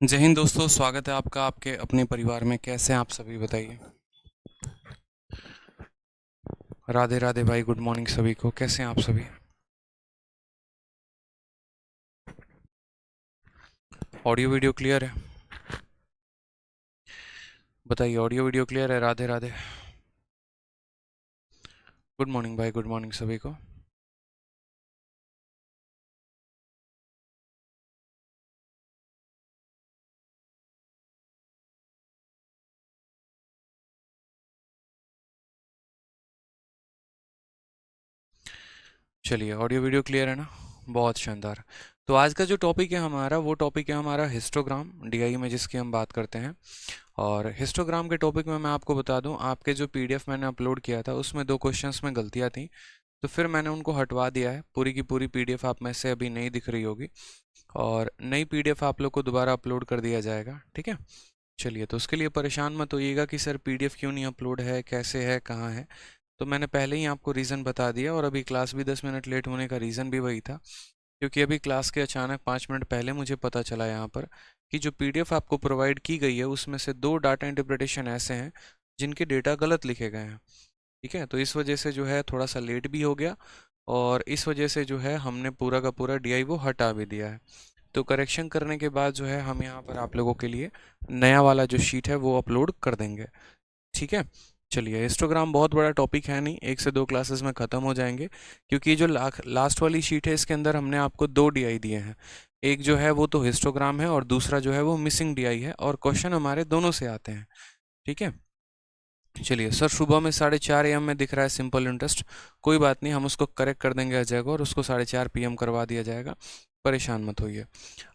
जय हिंद दोस्तों, स्वागत है आपका आपके अपने परिवार में। कैसे हैं आप सभी, बताइए। राधे राधे भाई, गुड मॉर्निंग सभी को। कैसे हैं आप सभी? ऑडियो वीडियो क्लियर है? बताइए, ऑडियो वीडियो क्लियर है? राधे राधे। गुड मॉर्निंग भाई, गुड मॉर्निंग सभी को। चलिए, ऑडियो वीडियो क्लियर है ना? बहुत शानदार। तो आज का जो टॉपिक है हमारा, वो टॉपिक है हमारा हिस्टोग्राम, डीआई में जिसकी हम बात करते हैं। और हिस्टोग्राम के टॉपिक में मैं आपको बता दूं, आपके जो पीडीएफ मैंने अपलोड किया था उसमें दो क्वेश्चंस में गलतियां थी, तो फिर मैंने उनको हटवा दिया है। पूरी की पूरी पीडीएफ आप में से अभी नहीं दिख रही होगी, और नई पीडीएफ आप लोग को दोबारा अपलोड कर दिया जाएगा, ठीक है। चलिए, तो उसके लिए परेशान मत होइएगा कि सर पीडीएफ क्यों नहीं अपलोड है, कैसे है, कहाँ है। तो मैंने पहले ही आपको रीज़न बता दिया, और अभी क्लास भी 10 मिनट लेट होने का रीज़न भी वही था, क्योंकि अभी क्लास के अचानक 5 मिनट पहले मुझे पता चला यहाँ पर कि जो पीडीएफ आपको प्रोवाइड की गई है उसमें से दो डाटा इंटरप्रिटेशन ऐसे हैं जिनके डेटा गलत लिखे गए हैं, ठीक है। तो इस वजह से जो है थोड़ा सा लेट भी हो गया, और इस वजह से जो है हमने पूरा का पूरा डीआई वो हटा भी दिया है। तो करेक्शन करने के बाद जो है हम यहाँ पर आप लोगों के लिए नया वाला जो शीट है वो अपलोड कर देंगे, ठीक है। चलिए, हिस्टोग्राम बहुत बड़ा टॉपिक है नहीं, 1 से 2 क्लासेस में ख़त्म हो जाएंगे, क्योंकि जो लास्ट वाली शीट है इसके अंदर हमने आपको दो डीआई दिए हैं। एक जो है वो तो हिस्टोग्राम है, और दूसरा जो है वो मिसिंग डीआई है, और क्वेश्चन हमारे दोनों से आते हैं, ठीक है। चलिए सर, सुबह में 4:30 AM में दिख रहा है सिंपल इंटरेस्ट। कोई बात नहीं, हम उसको करेक्ट कर देंगे अजय को, और उसको 4:30 PM करवा दिया जाएगा। परेशान मत होइए।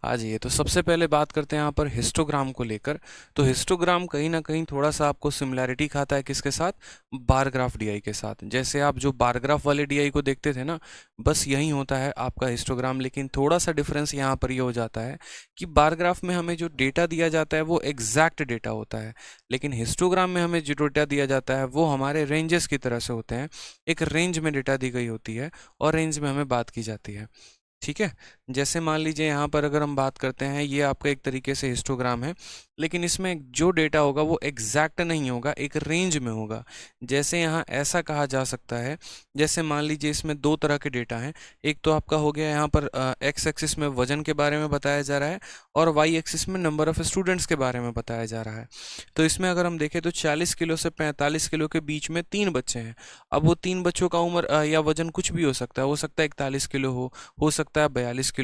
आ जाइए, तो सबसे पहले बात करते हैं यहाँ पर हिस्टोग्राम को लेकर। तो हिस्टोग्राम कहीं ना कहीं थोड़ा सा आपको सिमिलैरिटी खाता है किसके साथ? बार ग्राफ डीआई के साथ। जैसे आप जो बार ग्राफ वाले डीआई को देखते थे ना, बस यही होता है आपका हिस्टोग्राम। लेकिन थोड़ा सा डिफरेंस यहाँ पर ये हो जाता है कि बार ग्राफ में हमें जो डेटा दिया जाता है वो एग्जैक्ट डेटा होता है, लेकिन हिस्टोग्राम में हमें जो डेटा दिया जाता है वो हमारे रेंजेस की तरह से होते हैं। एक रेंज में डेटा दी गई होती है, और रेंज में हमें बात की जाती है, ठीक है। जैसे मान लीजिए यहाँ पर अगर हम बात करते हैं, ये आपका एक तरीके से हिस्टोग्राम है, लेकिन इसमें जो डेटा होगा वो एग्जैक्ट नहीं होगा, एक रेंज में होगा। जैसे यहाँ ऐसा कहा जा सकता है, जैसे मान लीजिए इसमें दो तरह के डेटा हैं। एक तो आपका हो गया यहाँ पर एक्स एक्सिस में वजन के बारे में बताया जा रहा है, और वाई एक्सिस में नंबर ऑफ स्टूडेंट्स के बारे में बताया जा रहा है। तो इसमें अगर हम देखें तो 40 किलो से 45 किलो के बीच में 3 बच्चे हैं। अब वो 3 बच्चों का उम्र या वजन कुछ भी हो सकता है 41 किलो हो सकता है 42 किलो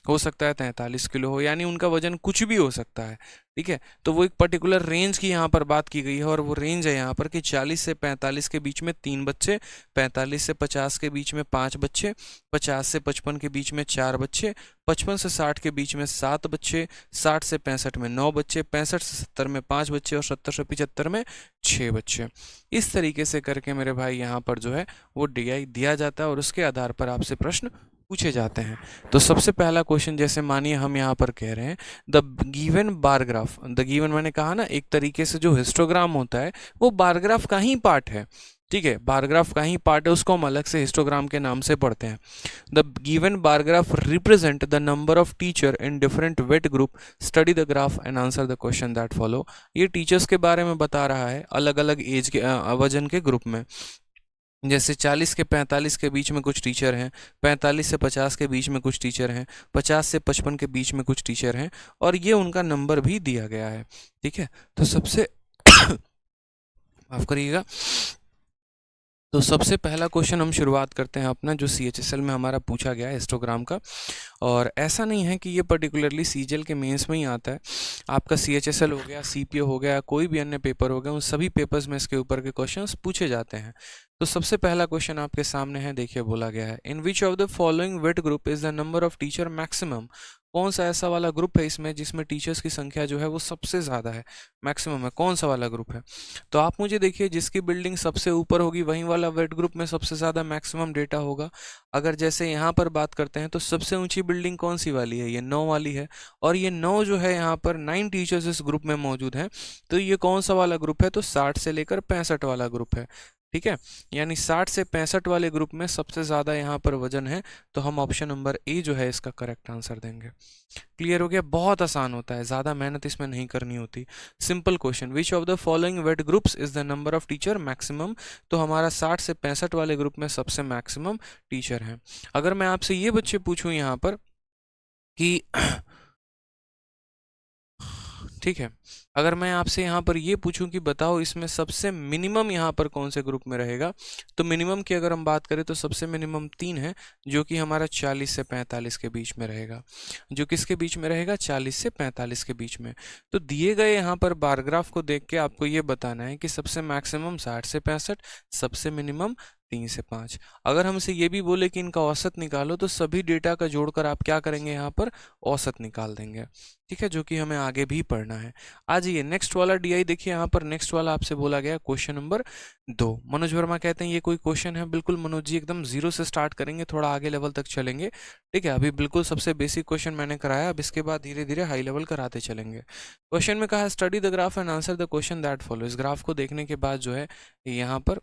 हो सकता है 43 किलो हो, यानी उनका वजन कुछ भी हो सकता है, ठीक है। तो वो एक पर्टिकुलर रेंज की यहाँ पर बात की गई है, और वो रेंज है यहाँ पर कि 40 से 45 के बीच में 3 बच्चे, 45 से 50 के बीच में 5 बच्चे, 50 से 55 के बीच में 4 बच्चे, 55 से 60 के बीच में 7 बच्चे, 60 से 65 में 9 बच्चे, 65 से 70 में 5 बच्चे, और 70 से 75 में 6 बच्चे। इस तरीके से करके मेरे भाई यहाँ पर जो है वो डीआई दिया जाता है, और उसके आधार पर आपसे प्रश्न पूछे जाते हैं। तो सबसे पहला क्वेश्चन, जैसे मानिए हम यहाँ पर कह रहे हैं the given bar graph. The given मैंने कहा ना, एक तरीके से जो हिस्टोग्राम होता है वो बार ग्राफ का ही पार्ट है, ठीक है। बार ग्राफ का ही पार्ट है, उसको हम अलग से हिस्टोग्राम के नाम से पढ़ते हैं। The given bar graph represent the number of teacher in different weight group, study the graph and answer the question that follow. ये टीचर्स के बारे में बता रहा है, अलग अलग एज के वजन के ग्रुप में। जैसे 40 के 45 के बीच में कुछ टीचर हैं, 45 से 50 के बीच में कुछ टीचर हैं, 50 से 55 के बीच में कुछ टीचर हैं, और ये उनका नंबर भी दिया गया है, ठीक है। तो सबसे माफ करिएगा। तो सबसे पहला क्वेश्चन हम शुरुआत करते हैं अपना, जो सीएचएसएल में हमारा पूछा गया है हिस्टोग्राम का। और ऐसा नहीं है कि ये पर्टिकुलरली सीजीएल के मेंस में ही आता है, आपका सीएचएसएल हो गया, सीपीओ हो गया, कोई भी अन्य पेपर हो गया, उन सभी पेपर्स में इसके ऊपर के क्वेश्चंस पूछे जाते हैं। तो सबसे पहला क्वेश्चन आपके सामने है, देखिए बोला गया है, in which of the following weight group is the number of teacher maximum. कौन सा ऐसा वाला ग्रुप है इसमें जिसमें टीचर्स की संख्या जो है वो सबसे ज़्यादा है, मैक्सिमम है, कौन सा वाला ग्रुप है? तो आप मुझे देखिए, जिसकी बिल्डिंग सबसे ऊपर होगी वहीं वाला वेट ग्रुप में सबसे ज़्यादा मैक्सिमम डेटा होगा। अगर जैसे यहाँ पर बात करते हैं तो सबसे ऊंची बिल्डिंग कौन सी वाली है? ये 9 वाली है, और ये 9 जो है यहाँ पर 9 टीचर्स इस ग्रुप में मौजूद हैं। तो ये कौन सा वाला ग्रुप है? तो 60 से लेकर 65 वाला ग्रुप है। ठीक है, यानी 60 से 65 वाले ग्रुप में सबसे ज़्यादा यहाँ पर वजन है, तो हम ऑप्शन नंबर ए जो है इसका करेक्ट आंसर देंगे। क्लियर हो गया? बहुत आसान होता है, ज़्यादा मेहनत इसमें नहीं करनी होती। Simple question, which of the following weight groups is the number of teacher maximum, तो हमारा 60 से 65 वाले ग्रुप में सबसे मैक्सिमम टीचर हैं। अगर मैं आपसे ये बच्चे पूछूं यहाँ पर कि ठीक है, अगर मैं आपसे यहाँ पर ये पूछूं कि बताओ इसमें सबसे मिनिमम यहाँ पर कौन से ग्रुप में रहेगा, तो मिनिमम की अगर हम बात करें तो सबसे मिनिमम 3 है, जो कि हमारा 40 से 45 के बीच में रहेगा। जो किसके बीच में रहेगा? 40 से 45 के बीच में। तो दिए गए यहाँ पर बार ग्राफ को देख के आपको ये बताना है कि सबसे मैक्सिमम 60 से 65, सबसे मिनिमम 3 से 5। अगर हमसे ये भी बोले कि इनका औसत निकालो, तो सभी डेटा का जोड़कर आप क्या करेंगे? यहाँ पर औसत निकाल देंगे। ठीक है, जो कि हमें आगे भी पढ़ना है। आ जाइए नेक्स्ट वाला डीआई देखिए, यहाँ पर नेक्स्ट वाला आपसे बोला गया क्वेश्चन नंबर 2। मनोज वर्मा कहते हैं ये कोई क्वेश्चन है? बिल्कुल मनोज जी, एकदम जीरो से स्टार्ट करेंगे, थोड़ा आगे लेवल तक चलेंगे। ठीक है, अभी बिल्कुल सबसे बेसिक क्वेश्चन मैंने कराया, अब इसके बाद धीरे धीरे हाई लेवल कराते चलेंगे। क्वेश्चन में कहा study the graph and answer the question that follow. इस ग्राफ को देखने के बाद जो है यहाँ पर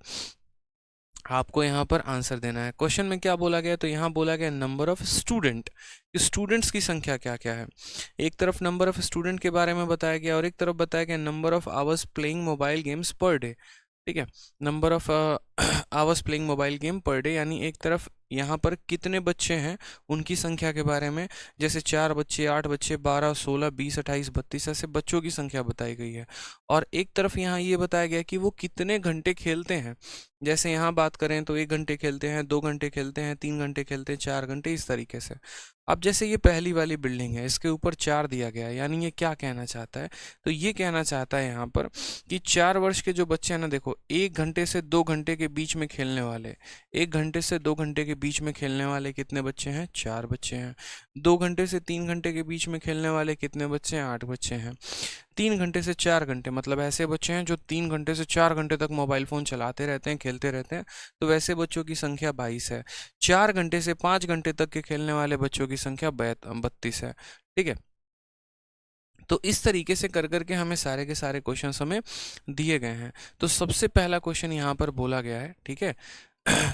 आपको यहाँ पर आंसर देना है। क्वेश्चन में क्या बोला गया? तो यहाँ बोला गया नंबर ऑफ स्टूडेंट, स्टूडेंट्स की संख्या क्या क्या है। एक तरफ नंबर ऑफ स्टूडेंट के बारे में बताया गया और एक तरफ बताया गया number of hours playing mobile games per day. ठीक है, number of hours playing mobile game per day, यानी एक तरफ यहाँ पर कितने बच्चे हैं उनकी संख्या के बारे में, जैसे 4 बच्चे, 8 बच्चे, 12, 16, 20, 28, 32 ऐसे बच्चों की संख्या बताई गई है। और एक तरफ यहाँ ये बताया गया कि वो कितने घंटे खेलते हैं। जैसे यहाँ बात करें तो 1 घंटे खेलते हैं, 2 घंटे खेलते हैं, 3 घंटे खेलते हैं, 4 घंटे, इस तरीके से। अब जैसे ये पहली वाली बिल्डिंग है, इसके ऊपर 4 दिया गया है, यानी ये क्या कहना चाहता है? तो ये कहना चाहता है यहाँ पर कि 4 वर्ष के जो बच्चे हैं ना, देखो 1 घंटे से 2 घंटे के बीच में खेलने वाले, 1 घंटे से 2 घंटे के बीच में खेलने वाले कितने बच्चे हैं? 4 बच्चे हैं। 2 घंटे से 3 घंटे के बीच में खेलने वाले कितने बच्चे हैं? 8 बच्चे हैं। 3 घंटे से 4 घंटे, मतलब ऐसे बच्चे हैं जो 3 घंटे से 4 घंटे तक मोबाइल फ़ोन चलाते रहते हैं, खेलते रहते हैं, तो वैसे बच्चों की संख्या 22 है। 4 घंटे से 5 घंटे तक के खेलने वाले बच्चों की संख्या 32 है। ठीक है, तो इस तरीके से कर करके हमें सारे के सारे क्वेश्चन हमें दिए गए हैं। तो सबसे पहला क्वेश्चन यहाँ पर बोला गया है, ठीक है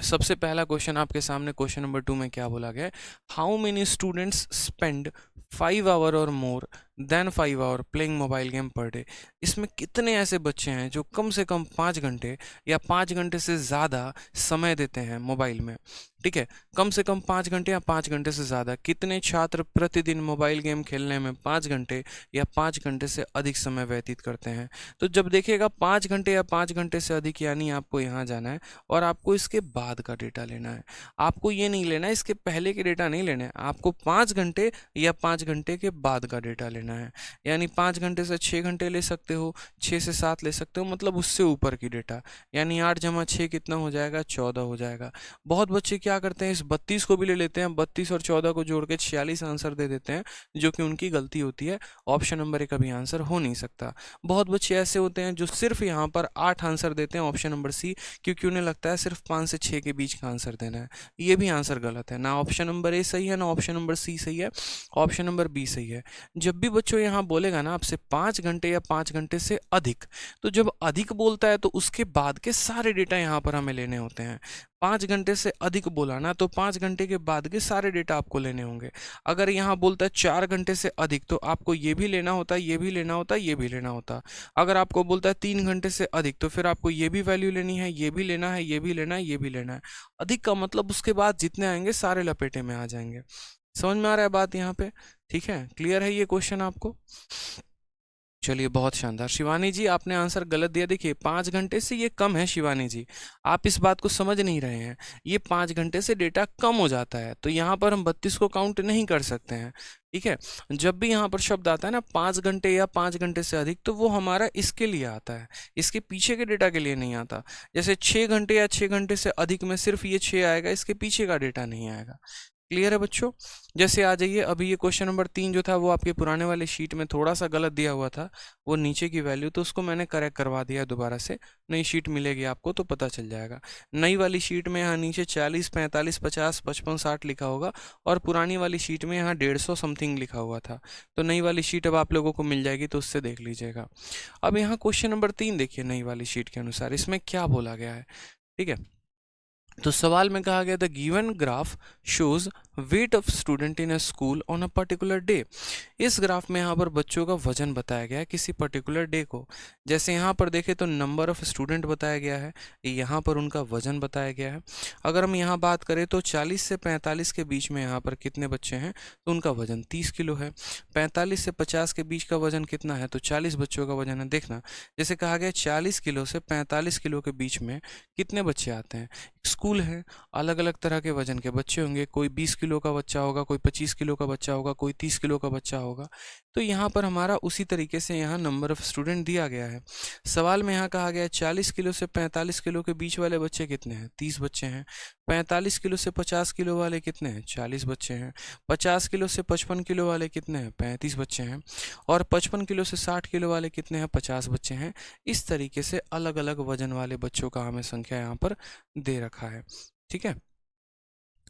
सबसे पहला क्वेश्चन आपके सामने क्वेश्चन नंबर 2 में क्या बोला गया है? How many students spend 5 hour or more than 5 hour playing mobile game per day. इसमें कितने ऐसे बच्चे हैं जो कम से कम 5 घंटे या 5 घंटे से ज़्यादा समय देते हैं मोबाइल में। ठीक है, कम से कम 5 घंटे या 5 घंटे से ज़्यादा। कितने छात्र प्रतिदिन मोबाइल गेम खेलने में 5 घंटे या 5 घंटे से अधिक समय व्यतीत करते हैं? तो जब देखिएगा 5 घंटे या 5 घंटे से अधिक, यानी आपको यहाँ जाना है और आपको इसके बाद का डेटा लेना है। आपको ये नहीं लेना है, इसके पहले के डेटा नहीं लेना है, आपको 5 घंटे या 5 घंटे के बाद का डेटा लेना है। यानी 5 घंटे से 6 घंटे ले सकते हो, 6 से 7 ले सकते हो, मतलब उससे ऊपर की डेटा। यानी 8 जमा 6 कितना हो जाएगा? 14 हो जाएगा। बहुत बच्चे क्या करते हैं, इस 32 को भी ले लेते हैं, 32 और 14 को जोड़ के 46 आंसर दे देते हैं, जो कि उनकी गलती होती है। ऑप्शन नंबर ए कभी आंसर हो नहीं सकता। बहुत बच्चे ऐसे होते हैं जो सिर्फ यहाँ पर 8 आंसर देते हैं, ऑप्शन नंबर सी, क्योंकि उन्हें लगता है सिर्फ 5 से 6 के बीच का आंसर देना है। ये भी आंसर गलत है। ना ऑप्शन नंबर ए सही है, ना ऑप्शन नंबर सी सही है, ऑप्शन नंबर बी सही है। जब भी बच्चों यहाँ बोलेगा ना आपसे 5 घंटे या 5 घंटे से अधिक, तो जब अधिक बोलता है तो उसके बाद के सारे डेटा यहाँ पर हमें लेने होते हैं। 5 घंटे से अधिक बोला ना, तो 5 घंटे के बाद के सारे डेटा आपको लेने होंगे। अगर यहाँ बोलता है 4 घंटे से अधिक, तो आपको ये भी लेना होता है, ये भी लेना होता है, ये भी लेना होता। अगर आपको बोलता है 3 घंटे से अधिक, तो फिर आपको ये भी वैल्यू लेनी है, ये भी लेना है, ये भी लेना है, ये भी लेना है। अधिक का मतलब उसके बाद जितने आएंगे सारे लपेटे में आ जाएंगे। समझ में आ रहा है बात यहाँ पे? ठीक है, क्लियर है ये क्वेश्चन आपको? चलिए बहुत शानदार। शिवानी जी आपने आंसर गलत दिया। देखिए 5 घंटे से ये कम है शिवानी जी, आप इस बात को समझ नहीं रहे हैं। ये 5 घंटे से डेटा कम हो जाता है, तो यहाँ पर हम 32 को काउंट नहीं कर सकते हैं। ठीक है, जब भी यहाँ पर शब्द आता है ना 5 घंटे या 5 घंटे से अधिक, तो वो हमारा इसके लिए आता है, इसके पीछे के डेटा के लिए नहीं आता। जैसे 6 घंटे या 6 घंटे से अधिक में सिर्फ ये 6 आएगा, इसके पीछे का डेटा नहीं आएगा। क्लियर है बच्चों? जैसे आ जाइए, अभी ये क्वेश्चन नंबर 3 जो था वो आपके पुराने वाले शीट में थोड़ा सा गलत दिया हुआ था, वो नीचे की वैल्यू, तो उसको मैंने करेक्ट करवा दिया दोबारा से। नई शीट मिलेगी आपको तो पता चल जाएगा। नई वाली शीट में यहाँ नीचे 40, 45, 50, 55, 60 लिखा होगा, और पुरानी वाली शीट में यहाँ 150 समथिंग लिखा हुआ था। तो नई वाली शीट अब आप लोगों को मिल जाएगी, तो उससे देख लीजिएगा। अब यहाँ क्वेश्चन नंबर 3 देखिए, नई वाली शीट के अनुसार इसमें क्या बोला गया है। ठीक है। तो सवाल में कहा गया the given graph shows weight of student in a school on a particular day. इस ग्राफ में यहाँ पर बच्चों का वजन बताया गया है किसी पर्टिकुलर डे को। जैसे यहाँ पर देखें तो नंबर ऑफ स्टूडेंट बताया गया है, यहाँ पर उनका वजन बताया गया है। अगर हम यहाँ बात करें तो 40 से 45 के बीच में यहाँ पर कितने बच्चे हैं, तो उनका वजन 30 किलो है। 45 से 50 के बीच का वजन कितना है, तो 40 बच्चों का वजन है। देखना, जैसे कहा गया 40 किलो से 45 किलो के बीच में कितने बच्चे आते हैं। स्कूल है, अलग अलग तरह के वजन के बच्चे होंगे, कोई 20 किलो का बच्चा होगा, कोई 25 किलो का बच्चा होगा, कोई 30 किलो का बच्चा होगा। तो यहाँ पर हमारा उसी तरीके से यहाँ नंबर ऑफ स्टूडेंट दिया गया है। सवाल में यहाँ कहा गया है 40 किलो से 45 किलो के बीच वाले बच्चे कितने हैं, 30 बच्चे हैं। 45 किलो से 50 किलो वाले कितने हैं, 40 बच्चे हैं। 50 किलो से 55 किलो वाले कितने हैं, 35 बच्चे हैं। और 55 किलो से 60 किलो वाले कितने हैं, 50 बच्चे हैं। इस तरीके से अलग अलग वजन वाले बच्चों का हमें संख्या यहाँ पर दे रखा है। ठीक है,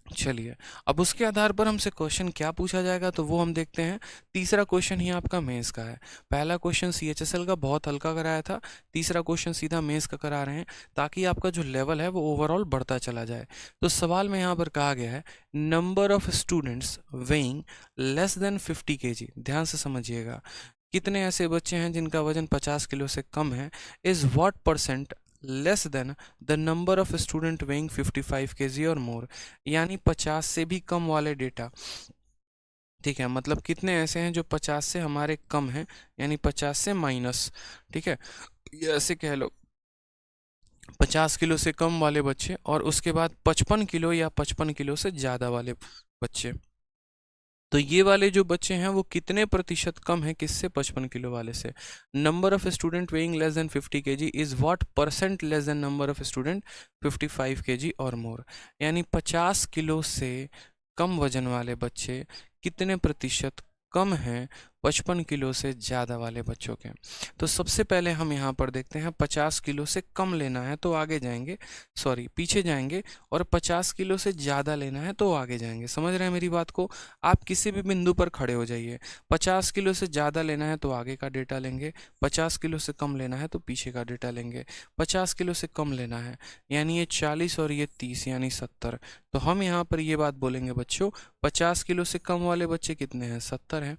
चलिए अब उसके आधार पर हमसे क्वेश्चन क्या पूछा जाएगा, तो वो हम देखते हैं। तीसरा क्वेश्चन ही आपका मेंस का है। पहला क्वेश्चन CHSL का बहुत हल्का कराया था, तीसरा क्वेश्चन सीधा मेंस का करा रहे हैं, ताकि आपका जो लेवल है वो ओवरऑल बढ़ता चला जाए। तो सवाल में यहाँ पर कहा गया है number of students weighing less than 50 kg। ध्यान से समझिएगा, कितने ऐसे बच्चे हैं जिनका वजन 50 किलो से कम है, is what percent less than the number of student weighing 55 kg और मोर। यानी 50 से भी कम वाले डेटा। ठीक है, मतलब कितने ऐसे हैं जो 50 से हमारे कम हैं, यानी 50 से माइनस। ठीक है, ये ऐसे कह लो 50 किलो से कम वाले बच्चे, और उसके बाद 55 किलो या 55 किलो से ज़्यादा वाले बच्चे। तो ये वाले जो बच्चे हैं वो कितने प्रतिशत कम है किससे, 55 किलो वाले से। Number of student weighing less than 50 kg is what percent less than number of student 55 kg और मोर। यानी 50 किलो से कम वजन वाले बच्चे कितने प्रतिशत कम हैं 55 किलो से ज़्यादा वाले बच्चों के। तो सबसे पहले हम यहाँ पर देखते हैं 50 किलो से कम लेना है तो आगे जाएंगे, सॉरी पीछे जाएंगे, और 50 किलो से ज़्यादा लेना है तो आगे जाएंगे। समझ रहे हैं मेरी बात को। आप किसी भी बिंदु पर खड़े हो जाइए। 50 किलो से ज़्यादा लेना है तो आगे का डेटा लेंगे, 50 किलो से कम लेना है तो पीछे का डेटा लेंगे। 50 किलो से कम लेना है यानी ये 40 और ये 30 यानी 70। तो हम यहाँ पर ये बात बोलेंगे बच्चों, 50 किलो से कम वाले बच्चे कितने हैं, 70 हैं।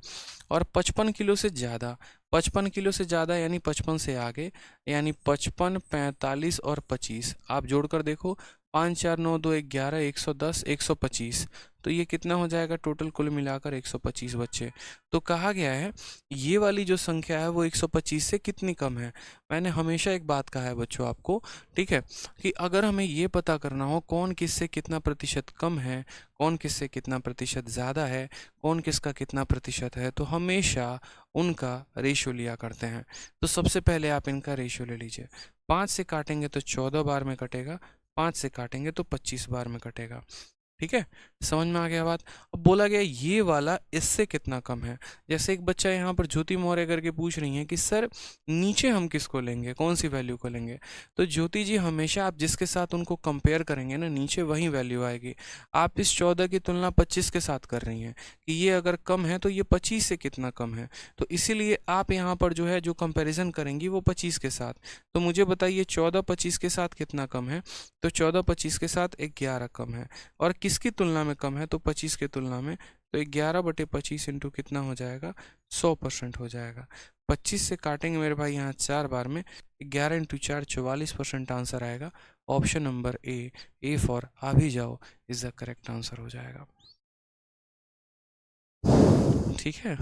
और 55 किलो से ज़्यादा, 55 किलो से ज़्यादा यानी 55 से आगे, यानी 55, 45 और 25 आप जोड़कर देखो, 5 4 9 2 11 110 125। तो ये कितना हो जाएगा टोटल कुल मिलाकर 125 बच्चे। तो कहा गया है ये वाली जो संख्या है वो 125 से कितनी कम है। मैंने हमेशा एक बात कहा है बच्चों आपको, ठीक है, कि अगर हमें ये पता करना हो कौन किससे कितना प्रतिशत कम है, कौन किससे कितना प्रतिशत ज़्यादा है, कौन किसका कितना प्रतिशत है, तो हमेशा उनका रेशियो लिया करते हैं। तो सबसे पहले आप इनका रेशियो ले लीजिए। 5 से काटेंगे तो 14 बार में कटेगा, 5 से काटेंगे तो 25 बार में कटेगा। ठीक है, समझ में आ गया बात। अब बोला गया ये वाला इससे कितना कम है। जैसे एक बच्चा यहाँ पर ज्योति मौर्य करके पूछ रही है कि सर नीचे हम किसको लेंगे, कौन सी वैल्यू को लेंगे। तो ज्योति जी हमेशा आप जिसके साथ उनको कंपेयर करेंगे ना, नीचे वही वैल्यू आएगी। आप इस 14 की तुलना 25 के साथ कर रही हैं कि ये अगर कम है तो ये 25 से कितना कम है, तो इसीलिए आप यहाँ पर जो है जो कंपेरिजन करेंगी वो 25 के साथ। तो मुझे बताइए 14 25 के साथ कितना कम है, तो 14 25 के साथ 11 कम है। और किसकी तुलना में कम है, तो 25 की तुलना में। तो 11/25 इंटू कितना हो जाएगा, 100% हो जाएगा। 25 से काटेंगे मेरे भाई यहाँ 4 बार में, 11 इंटू 4 44% आंसर आएगा। ऑप्शन नंबर ए फॉर आ भी जाओ इज द करेक्ट आंसर हो जाएगा। ठीक है,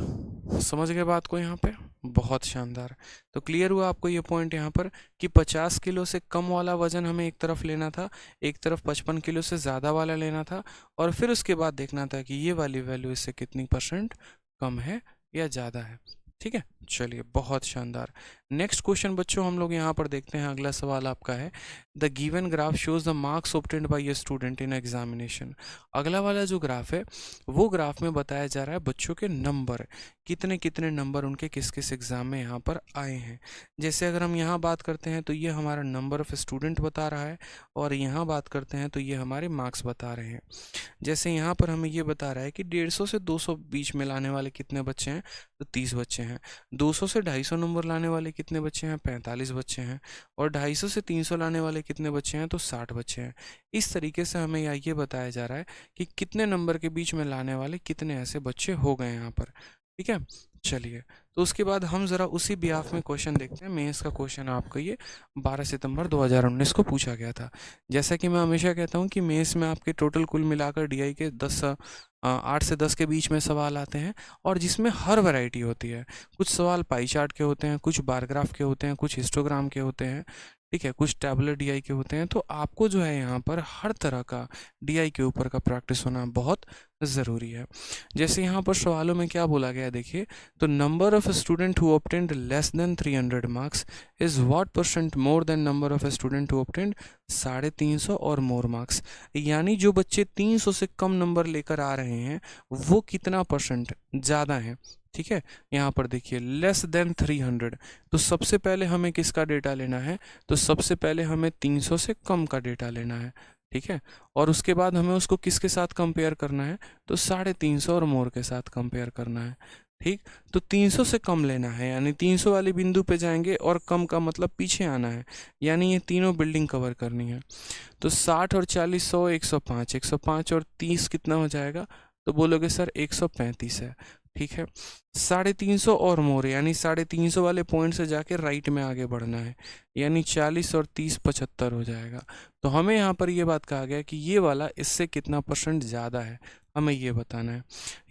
समझ गए बात को यहाँ पे, बहुत शानदार। तो क्लियर हुआ आपको ये पॉइंट यहाँ पर कि 50 किलो से कम वाला वजन हमें एक तरफ लेना था, एक तरफ 55 किलो से ज़्यादा वाला लेना था, और फिर उसके बाद देखना था कि ये वाली वैल्यू इससे कितनी % कम है या ज़्यादा है। ठीक है, चलिए बहुत शानदार। नेक्स्ट क्वेश्चन बच्चों हम लोग यहाँ पर देखते हैं। अगला सवाल आपका है the given graph shows the marks obtained by a student in examination. अगला वाला जो ग्राफ है वो ग्राफ में बताया जा रहा है बच्चों के नंबर, कितने कितने नंबर उनके किस किस एग्जाम में यहाँ पर आए हैं। जैसे अगर हम यहाँ बात करते हैं तो ये हमारा नंबर ऑफ स्टूडेंट बता रहा है, और यहाँ बात करते हैं तो ये हमारे मार्क्स बता रहे हैं। जैसे यहाँ पर हमें ये बता रहा है कि 150 से 200 बीच में लाने वाले कितने बच्चे हैं, तो 30 बच्चे हैं। हैं। 200 से 250 नंबर लाने वाले कितने बच्चे हैं? 45 बच्चे हैं। और 250 से 300 लाने वाले कितने बच्चे हैं? तो 60 बच्चे हैं। इस तरीके से हमें ये बताया जा रहा है कि कितने नंबर के बीच में लाने वाले कितने ऐसे बच्चे हो गए यहाँ पर। ठीक है, चलिए, तो उसके बाद हम ज़रा उसी बिहाफ में क्वेश्चन देखते हैं। मेंस का क्वेश्चन आपको ये 12 सितंबर 2019 को पूछा गया था। जैसा कि मैं हमेशा कहता हूँ कि मेंस में आपके टोटल कुल मिलाकर डीआई के 8 से 10 के बीच में सवाल आते हैं, और जिसमें हर वैरायटी होती है। कुछ सवाल पाई चार्ट के होते हैं, कुछ बार ग्राफ के होते हैं, कुछ हिस्टोग्राम के होते हैं, ठीक है, कुछ टैबुलर डीआई के होते हैं। तो आपको जो है यहाँ पर हर तरह का डीआई के ऊपर का प्रैक्टिस होना बहुत ज़रूरी है। जैसे यहाँ पर सवालों में क्या बोला गया है, देखिए, तो number of student who obtained less than 300 marks is what percent more then number of student who obtained 350 और मोर मार्क्स। यानी जो बच्चे 300 से कम नंबर लेकर आ रहे हैं वो कितना परसेंट ज़्यादा है। ठीक है, यहाँ पर देखिए लेस देन 300, तो सबसे पहले हमें किसका डेटा लेना है? तो सबसे पहले हमें 300 से कम का डेटा लेना है। ठीक है, और उसके बाद हमें उसको किसके साथ कंपेयर करना है? तो 350 और मोर के साथ कंपेयर करना है। ठीक, तो 300 से कम लेना है, यानी 300 वाले बिंदु पे जाएंगे, और कम का मतलब पीछे आना है, यानी ये तीनों बिल्डिंग कवर करनी है। तो 60 और 40 100 105, 105 और 30 कितना हो जाएगा? तो बोलोगे सर 135 है। ठीक है, 350 और मोर, यानी 350 वाले पॉइंट से जाके राइट में आगे बढ़ना है, यानी 40 और 30 75 हो जाएगा। तो हमें यहाँ पर ये बात कहा गया कि ये वाला इससे कितना परसेंट ज़्यादा है, हमें ये बताना है।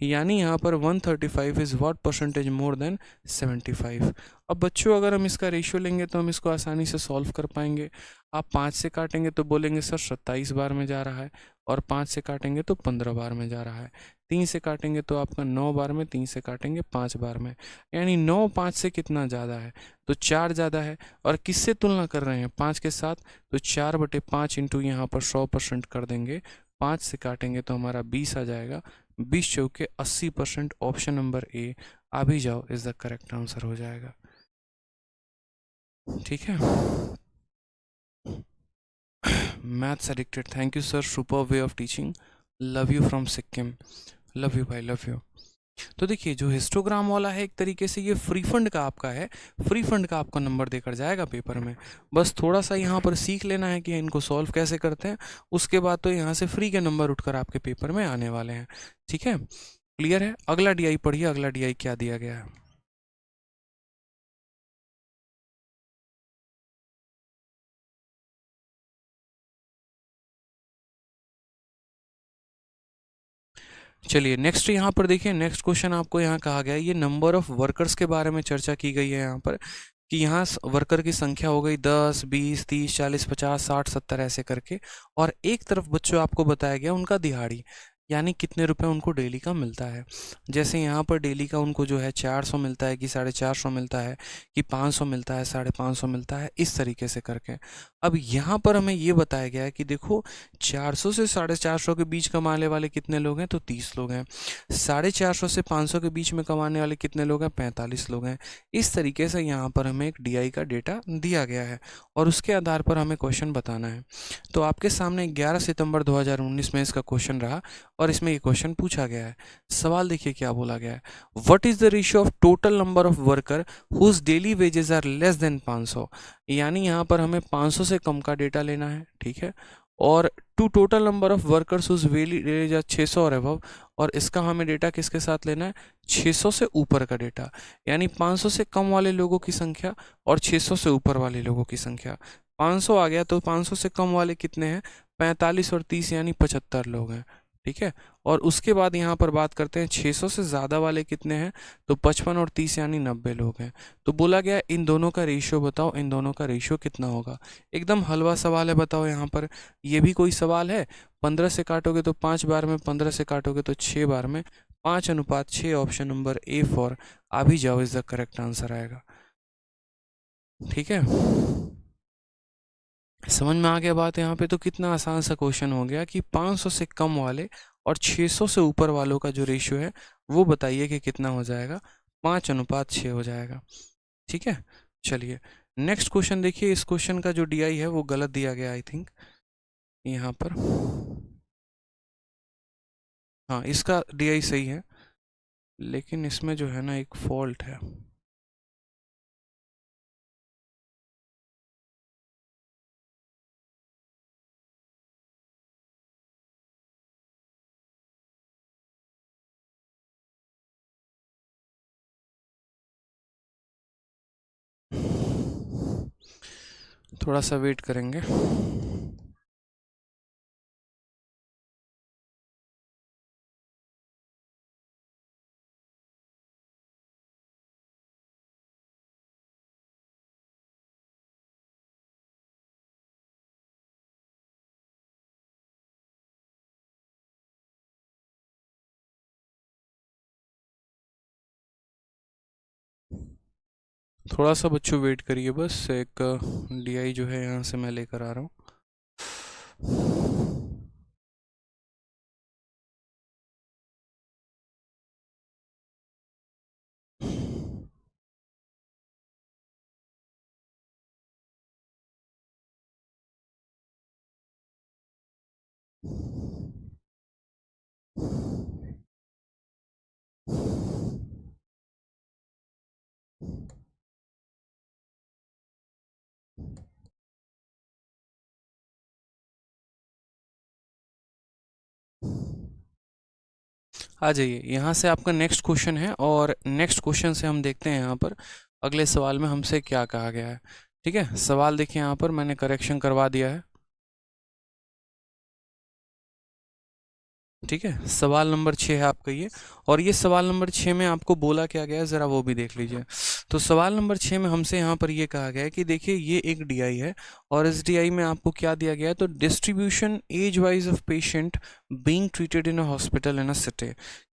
यानी यहाँ पर 135 is what percentage more than 75। अब बच्चों अगर हम इसका रेशियो लेंगे तो हम इसको आसानी से सॉल्व कर पाएंगे। आप 5 से काटेंगे तो बोलेंगे सर 27 बार में जा रहा है, और 5 से काटेंगे तो 15 बार में जा रहा है। 3 से काटेंगे तो आपका 9 बार में, 3 से काटेंगे 5 बार में, यानी 9 5 से कितना ज़्यादा है? तो 4 ज़्यादा है। और किससे तुलना कर रहे हैं? 5 के साथ। तो 4/5 इंटू यहाँ पर 100% कर देंगे, 5 से काटेंगे तो हमारा 20 आ जाएगा। 20 चौके 80%, ऑप्शन नंबर ए आ भी जाओ इज़ द करेक्ट आंसर हो जाएगा। ठीक है, maths addicted, thank you sir, super way of teaching, love you from Sikkim, love you भाई, लव यू। तो देखिए जो हिस्टोग्राम वाला है, एक तरीके से ये फ्री फंड का आपका है, फ्री फंड का आपका नंबर देकर जाएगा पेपर में। बस थोड़ा सा यहाँ पर सीख लेना है कि इनको सॉल्व कैसे करते हैं, उसके बाद तो यहाँ से फ्री के नंबर उठकर आपके पेपर में आने वाले हैं। ठीक है, क्लियर है? अगला डीआई पढ़िए, अगला डीआई क्या दिया गया है। चलिए नेक्स्ट यहाँ पर देखिए, नेक्स्ट क्वेश्चन आपको यहाँ कहा गया है, ये नंबर ऑफ वर्कर्स के बारे में चर्चा की गई है यहाँ पर, कि यहाँ वर्कर की संख्या हो गई 10 20 30 40 50 60 70 ऐसे करके, और एक तरफ बच्चों आपको बताया गया उनका दिहाड़ी, यानी कितने रुपए उनको डेली का मिलता है। जैसे यहाँ पर डेली का उनको जो है 400 मिलता है, कि 450 मिलता है, कि 500 मिलता है, 550 मिलता है, इस तरीके से करके। अब यहाँ पर हमें ये बताया गया है कि देखो 400 से 450 के बीच कमाने वाले कितने लोग हैं? तो 30 लोग हैं। 450 से 500 के बीच में कमाने वाले कितने लोग हैं? 45 लोग हैं। इस तरीके से यहाँ पर हमें एक डीआई का डेटा दिया गया है, और उसके आधार पर हमें क्वेश्चन बताना है। तो आपके सामने 11 सितंबर 2019 में इसका क्वेश्चन रहा, और इसमें ये क्वेश्चन पूछा गया है। सवाल देखिए क्या बोला गया है, what is the ratio of total number of worker whose daily wages are less than 500। यानी यहाँ पर हमें 500 से कम का डेटा लेना है, ठीक है, और to total number of workers whose daily wage are 600 और अबव, और इसका हमें डेटा किसके साथ लेना है? 600 से ऊपर का डेटा, यानी 500 से कम वाले लोगों की संख्या और 600 से ऊपर वाले लोगों की संख्या। 500 आ गया तो 500 से कम वाले कितने हैं? 45 और 30, यानी 75 लोग हैं। ठीक है, और उसके बाद यहाँ पर बात करते हैं 600 से ज़्यादा वाले कितने हैं? तो 55 और 30, यानी 90 लोग हैं। तो बोला गया इन दोनों का रेशियो बताओ, इन दोनों का रेशियो कितना होगा? एकदम हलवा सवाल है, बताओ यहाँ पर ये भी कोई सवाल है? 15 से काटोगे तो 5 बार में, 15 से काटोगे तो 6 बार में, 5:6, ऑप्शन नंबर ए फॉर आ भी जाओ इज द करेक्ट आंसर आएगा। ठीक है, समझ में आ गया बात यहाँ पे? तो कितना आसान सा क्वेश्चन हो गया कि 500 से कम वाले और 600 से ऊपर वालों का जो रेशियो है वो बताइए कि कितना हो जाएगा? 5:6 हो जाएगा। ठीक है, चलिए नेक्स्ट क्वेश्चन देखिए। इस क्वेश्चन का जो डीआई है वो गलत दिया गया आई थिंक यहाँ पर। हाँ, इसका डीआई सही है, लेकिन इसमें जो है ना एक फॉल्ट है। थोड़ा सा वेट करेंगे। थोड़ा सा बच्चों वेट करिए, बस एक डीआई जो है यहाँ से मैं लेकर आ रहा हूँ। आ जाइए, यहाँ से आपका नेक्स्ट क्वेश्चन है, और नेक्स्ट क्वेश्चन से हम देखते हैं यहाँ पर अगले सवाल में हमसे क्या कहा गया है। ठीक है, सवाल देखिए, यहाँ पर मैंने करेक्शन करवा दिया है। ठीक है, सवाल नंबर 6 है आपका ये, और ये सवाल नंबर 6 में आपको बोला क्या गया है, ज़रा वो भी देख लीजिए। तो सवाल नंबर 6 में हमसे यहाँ पर ये कहा गया है कि देखिए ये एक डीआई है, और इस डीआई में आपको क्या दिया गया है, तो distribution age wise of patient being treated in a hospital in a city.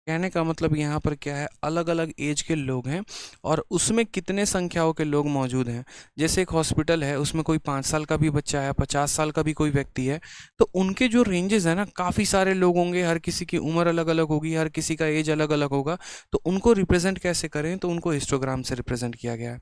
कहने का मतलब यहाँ पर क्या है, अलग अलग एज के लोग हैं और उसमें कितने संख्याओं के लोग मौजूद हैं। जैसे एक हॉस्पिटल है, उसमें कोई 5 साल का भी बच्चा है, 50 साल का भी कोई व्यक्ति है, तो उनके जो रेंजेस है ना, काफ़ी सारे लोग होंगे, हर किसी की उम्र अलग अलग होगी, हर किसी का एज अलग अलग होगा। तो उनको रिप्रेजेंट कैसे करें, तो उनको हिस्टोग्राम से रिप्रेजेंट किया गया है।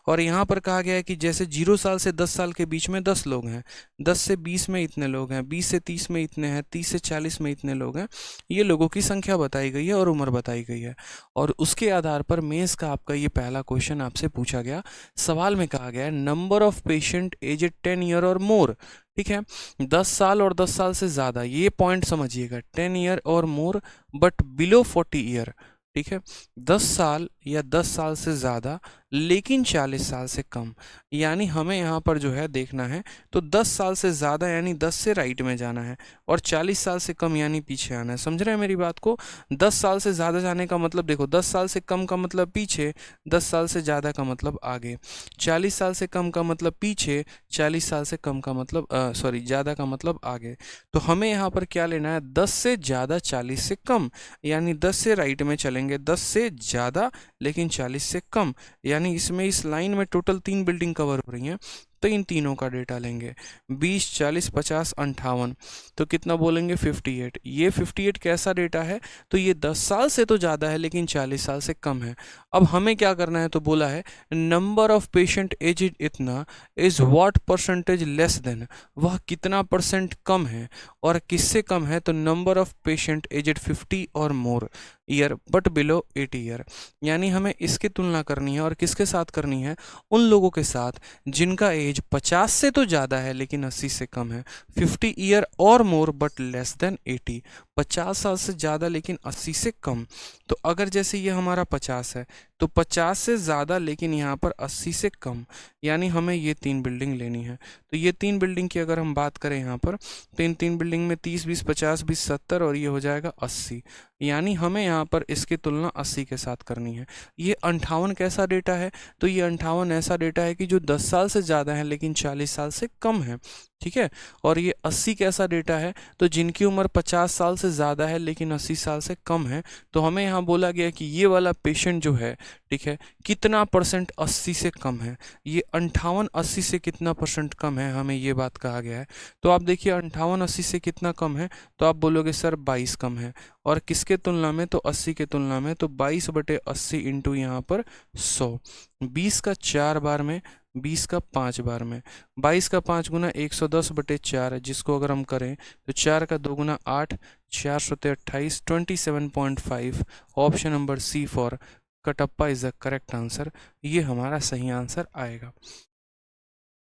और यहाँ पर कहा गया है कि जैसे 0 साल से 10 साल के बीच में 10 लोग हैं, 10 से 20 में इतने लोग हैं, 20 से 30 में इतने हैं, 30 से 40 में इतने लोग हैं। ये लोगों की संख्या बताई गई है और उम्र बताई गई है, और उसके आधार पर मेंस का आपका ये पहला क्वेश्चन आपसे पूछा गया। सवाल में कहा गया है number of patient age 10 year और मोर। ठीक है, 10 साल और 10 साल से ज़्यादा, ये पॉइंट समझिएगा, 10 ईयर और मोर बट बिलो 40 ईयर। ठीक है, 10 साल या 10 साल से ज़्यादा लेकिन 40 साल से कम, यानी हमें यहाँ पर जो है देखना है, तो 10 साल से ज़्यादा यानी 10 से राइट में जाना है, और 40 साल से कम यानी पीछे आना है। समझ रहे हैं मेरी बात को? 10 साल से ज़्यादा जाने का मतलब देखो, 10 साल से कम का मतलब पीछे, 10 साल से ज़्यादा का मतलब आगे, 40 साल से कम का मतलब पीछे, 40 साल से कम का मतलब सॉरी ज़्यादा का मतलब आगे। तो हमें यहाँ पर क्या लेना है, 10 से ज़्यादा 40 से कम, यानी 10 से राइट में चलेंगे, 10 से ज़्यादा लेकिन 40 से कम, यानी इसमें इस लाइन में टोटल 3 बिल्डिंग कवर हो रही हैं, तो इन तीनों का डेटा लेंगे, 20, 40, 50, 58, तो कितना बोलेंगे, 58। ये 58 कैसा डेटा है, तो ये 10 साल से तो ज़्यादा है लेकिन 40 साल से कम है। अब हमें क्या करना है, तो बोला है नंबर ऑफ पेशेंट एज इतना is what percentage less then, वह कितना परसेंट कम है, और किससे कम है, तो नंबर ऑफ पेशेंट एजेड 50 और more year but below 80 year, यानी हमें इसकी तुलना करनी है, और किसके साथ करनी है, उन लोगों के साथ जिनका एज 50 से तो ज़्यादा है लेकिन 80 से कम है, 50 ईयर और मोर बट लेस देन 80, 50 साल से ज़्यादा लेकिन 80 से कम। तो अगर जैसे ये हमारा 50 है, तो 50 से ज़्यादा लेकिन यहाँ पर 80 से कम, यानी हमें ये 3 बिल्डिंग लेनी है। तो ये 3 बिल्डिंग की अगर हम बात करें यहाँ पर, तो इन 3 बिल्डिंग में 30, 20, 50, 20, 70 और ये हो जाएगा 80, यानी हमें यहाँ पर इसकी तुलना 80 के साथ करनी है। ये 58 कैसा डेटा है, तो ये 58 ऐसा डेटा है कि जो 10 साल से ज़्यादा है लेकिन 40 साल से कम है। ठीक है, और ये 80 कैसा डेटा है, तो जिनकी उम्र 50 साल से ज़्यादा है लेकिन 80 साल से कम है। तो हमें यहाँ बोला गया कि ये वाला पेशेंट जो है, ठीक है, कितना परसेंट 80 से कम है, ये 58 80 से कितना परसेंट कम है, हमें ये बात कहा गया है। तो आप देखिए 58 80 से कितना कम है, तो आप बोलोगे सर 22 कम है, और किसके तुलना में, तो 80 के तुलना में, तो 22/80 इंटू यहाँ पर 100, 20 का 4 बार में, 20 का 5 बार में, 22 का 5 गुना 110/4, जिसको अगर हम करें तो 4 का 2 गुना 8, 4 सौ 28, 27.5। Option number C for Kattappa is the correct answer, ये हमारा सही आंसर आएगा।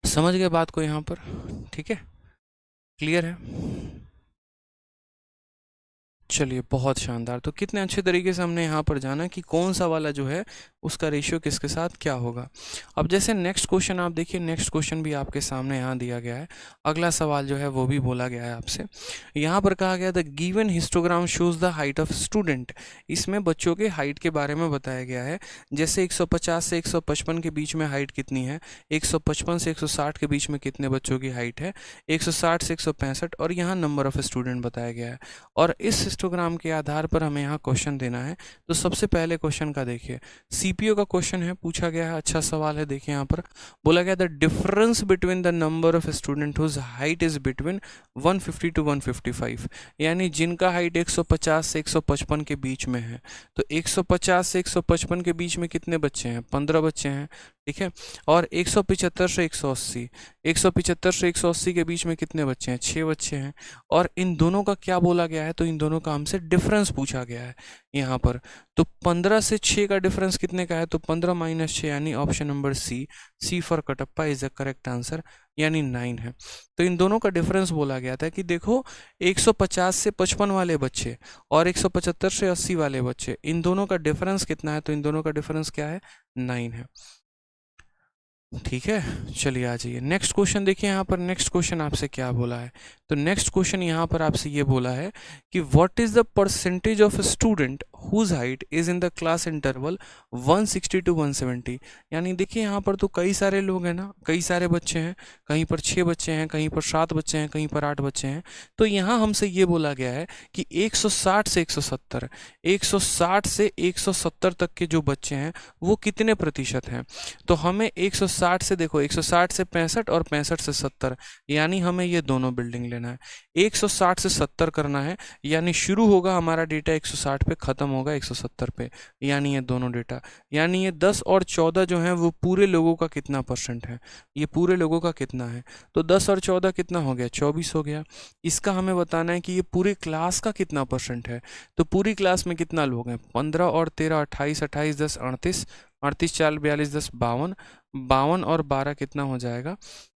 समझ गए बात को यहाँ पर? ठीक है, क्लियर है? चलिए बहुत शानदार। तो कितने अच्छे तरीके से हमने यहाँ पर जाना कि कौन सा वाला जो है उसका रेशियो किसके साथ क्या होगा। अब जैसे नेक्स्ट क्वेश्चन आप देखिए, नेक्स्ट क्वेश्चन भी आपके सामने यहाँ दिया गया है। अगला सवाल जो है वो भी बोला गया है आपसे। यहाँ पर कहा गया the given histogram shows the height of student. इसमें बच्चों के हाइट के बारे में बताया गया है। जैसे 150 से 155 के बीच में हाइट कितनी है, 155 से 160 के बीच में कितने बच्चों की हाइट है, 160 से 165, और यहाँ नंबर ऑफ स्टूडेंट बताया गया है। और इस हिस्टोग्राम के आधार पर हमें यहाँ क्वेश्चन देना है। तो सबसे पहले क्वेश्चन का देखिए, सीपीओ का क्वेश्चन है, पूछा गया है, अच्छा सवाल है। देखिए यहाँ पर बोला गया the difference between the number of student whose height is between 150 to 155, यानी जिनका हाइट 150 से 155 के बीच में है। तो 150 से 155 के बीच में कितने बच्चे हैं, 15 बच्चे हैं, ठीक है। और 175 से 180, 175 से 180 के बीच में कितने बच्चे हैं, 6 बच्चे हैं। और इन दोनों का क्या बोला गया है, तो इन दोनों का हमसे डिफरेंस पूछा गया है यहाँ पर। तो 15 से 6 का डिफरेंस कितने का है, तो 15 माइनस 6, यानी option number C for Kattappa is the correct answer, यानी 9 है। तो इन दोनों का डिफरेंस बोला गया था कि देखो 150 से 55 वाले बच्चे और 175 से 80 वाले बच्चे, इन दोनों का डिफरेंस कितना है, तो इन दोनों का डिफरेंस क्या है, 9 है। ठीक है, चलिए आ जाइए नेक्स्ट क्वेश्चन देखिए। यहाँ पर नेक्स्ट क्वेश्चन आपसे क्या बोला है, तो नेक्स्ट क्वेश्चन यहाँ पर आपसे ये बोला है कि what is the percentage of student whose height is in the class interval 160 to 170। यानी देखिए यहाँ पर तो कई सारे लोग हैं ना, कई सारे बच्चे हैं, कहीं पर 6 बच्चे हैं, कहीं पर 7 बच्चे हैं, कहीं पर 8 बच्चे हैं। तो यहाँ हमसे ये बोला गया है कि 160 से 170, 160 से 170 तक के जो बच्चे हैं वो कितने प्रतिशत हैं। तो हमें 160 से, देखो 160 से 65 और 65 से 70, यानी हमें ये दोनों बिल्डिंग लेना है। 160 से 70 करना है, यानी शुरू होगा हमारा डेटा 160 पे, खत्म होगा 170 पे, यानी ये दोनों डेटा। यानी ये 10 और 14 जो है वो पूरे लोगों का कितना परसेंट है, ये पूरे लोगों का कितना है। तो 10 और 14 कितना हो गया, 24 हो गया। इसका हमें बताना है कि ये पूरी क्लास का कितना परसेंट है। तो पूरी क्लास में कितना लोग हैं, 15 और 13 28, 28 10 38, 38 4 42 10 52, 52 और 12 कितना हो जाएगा,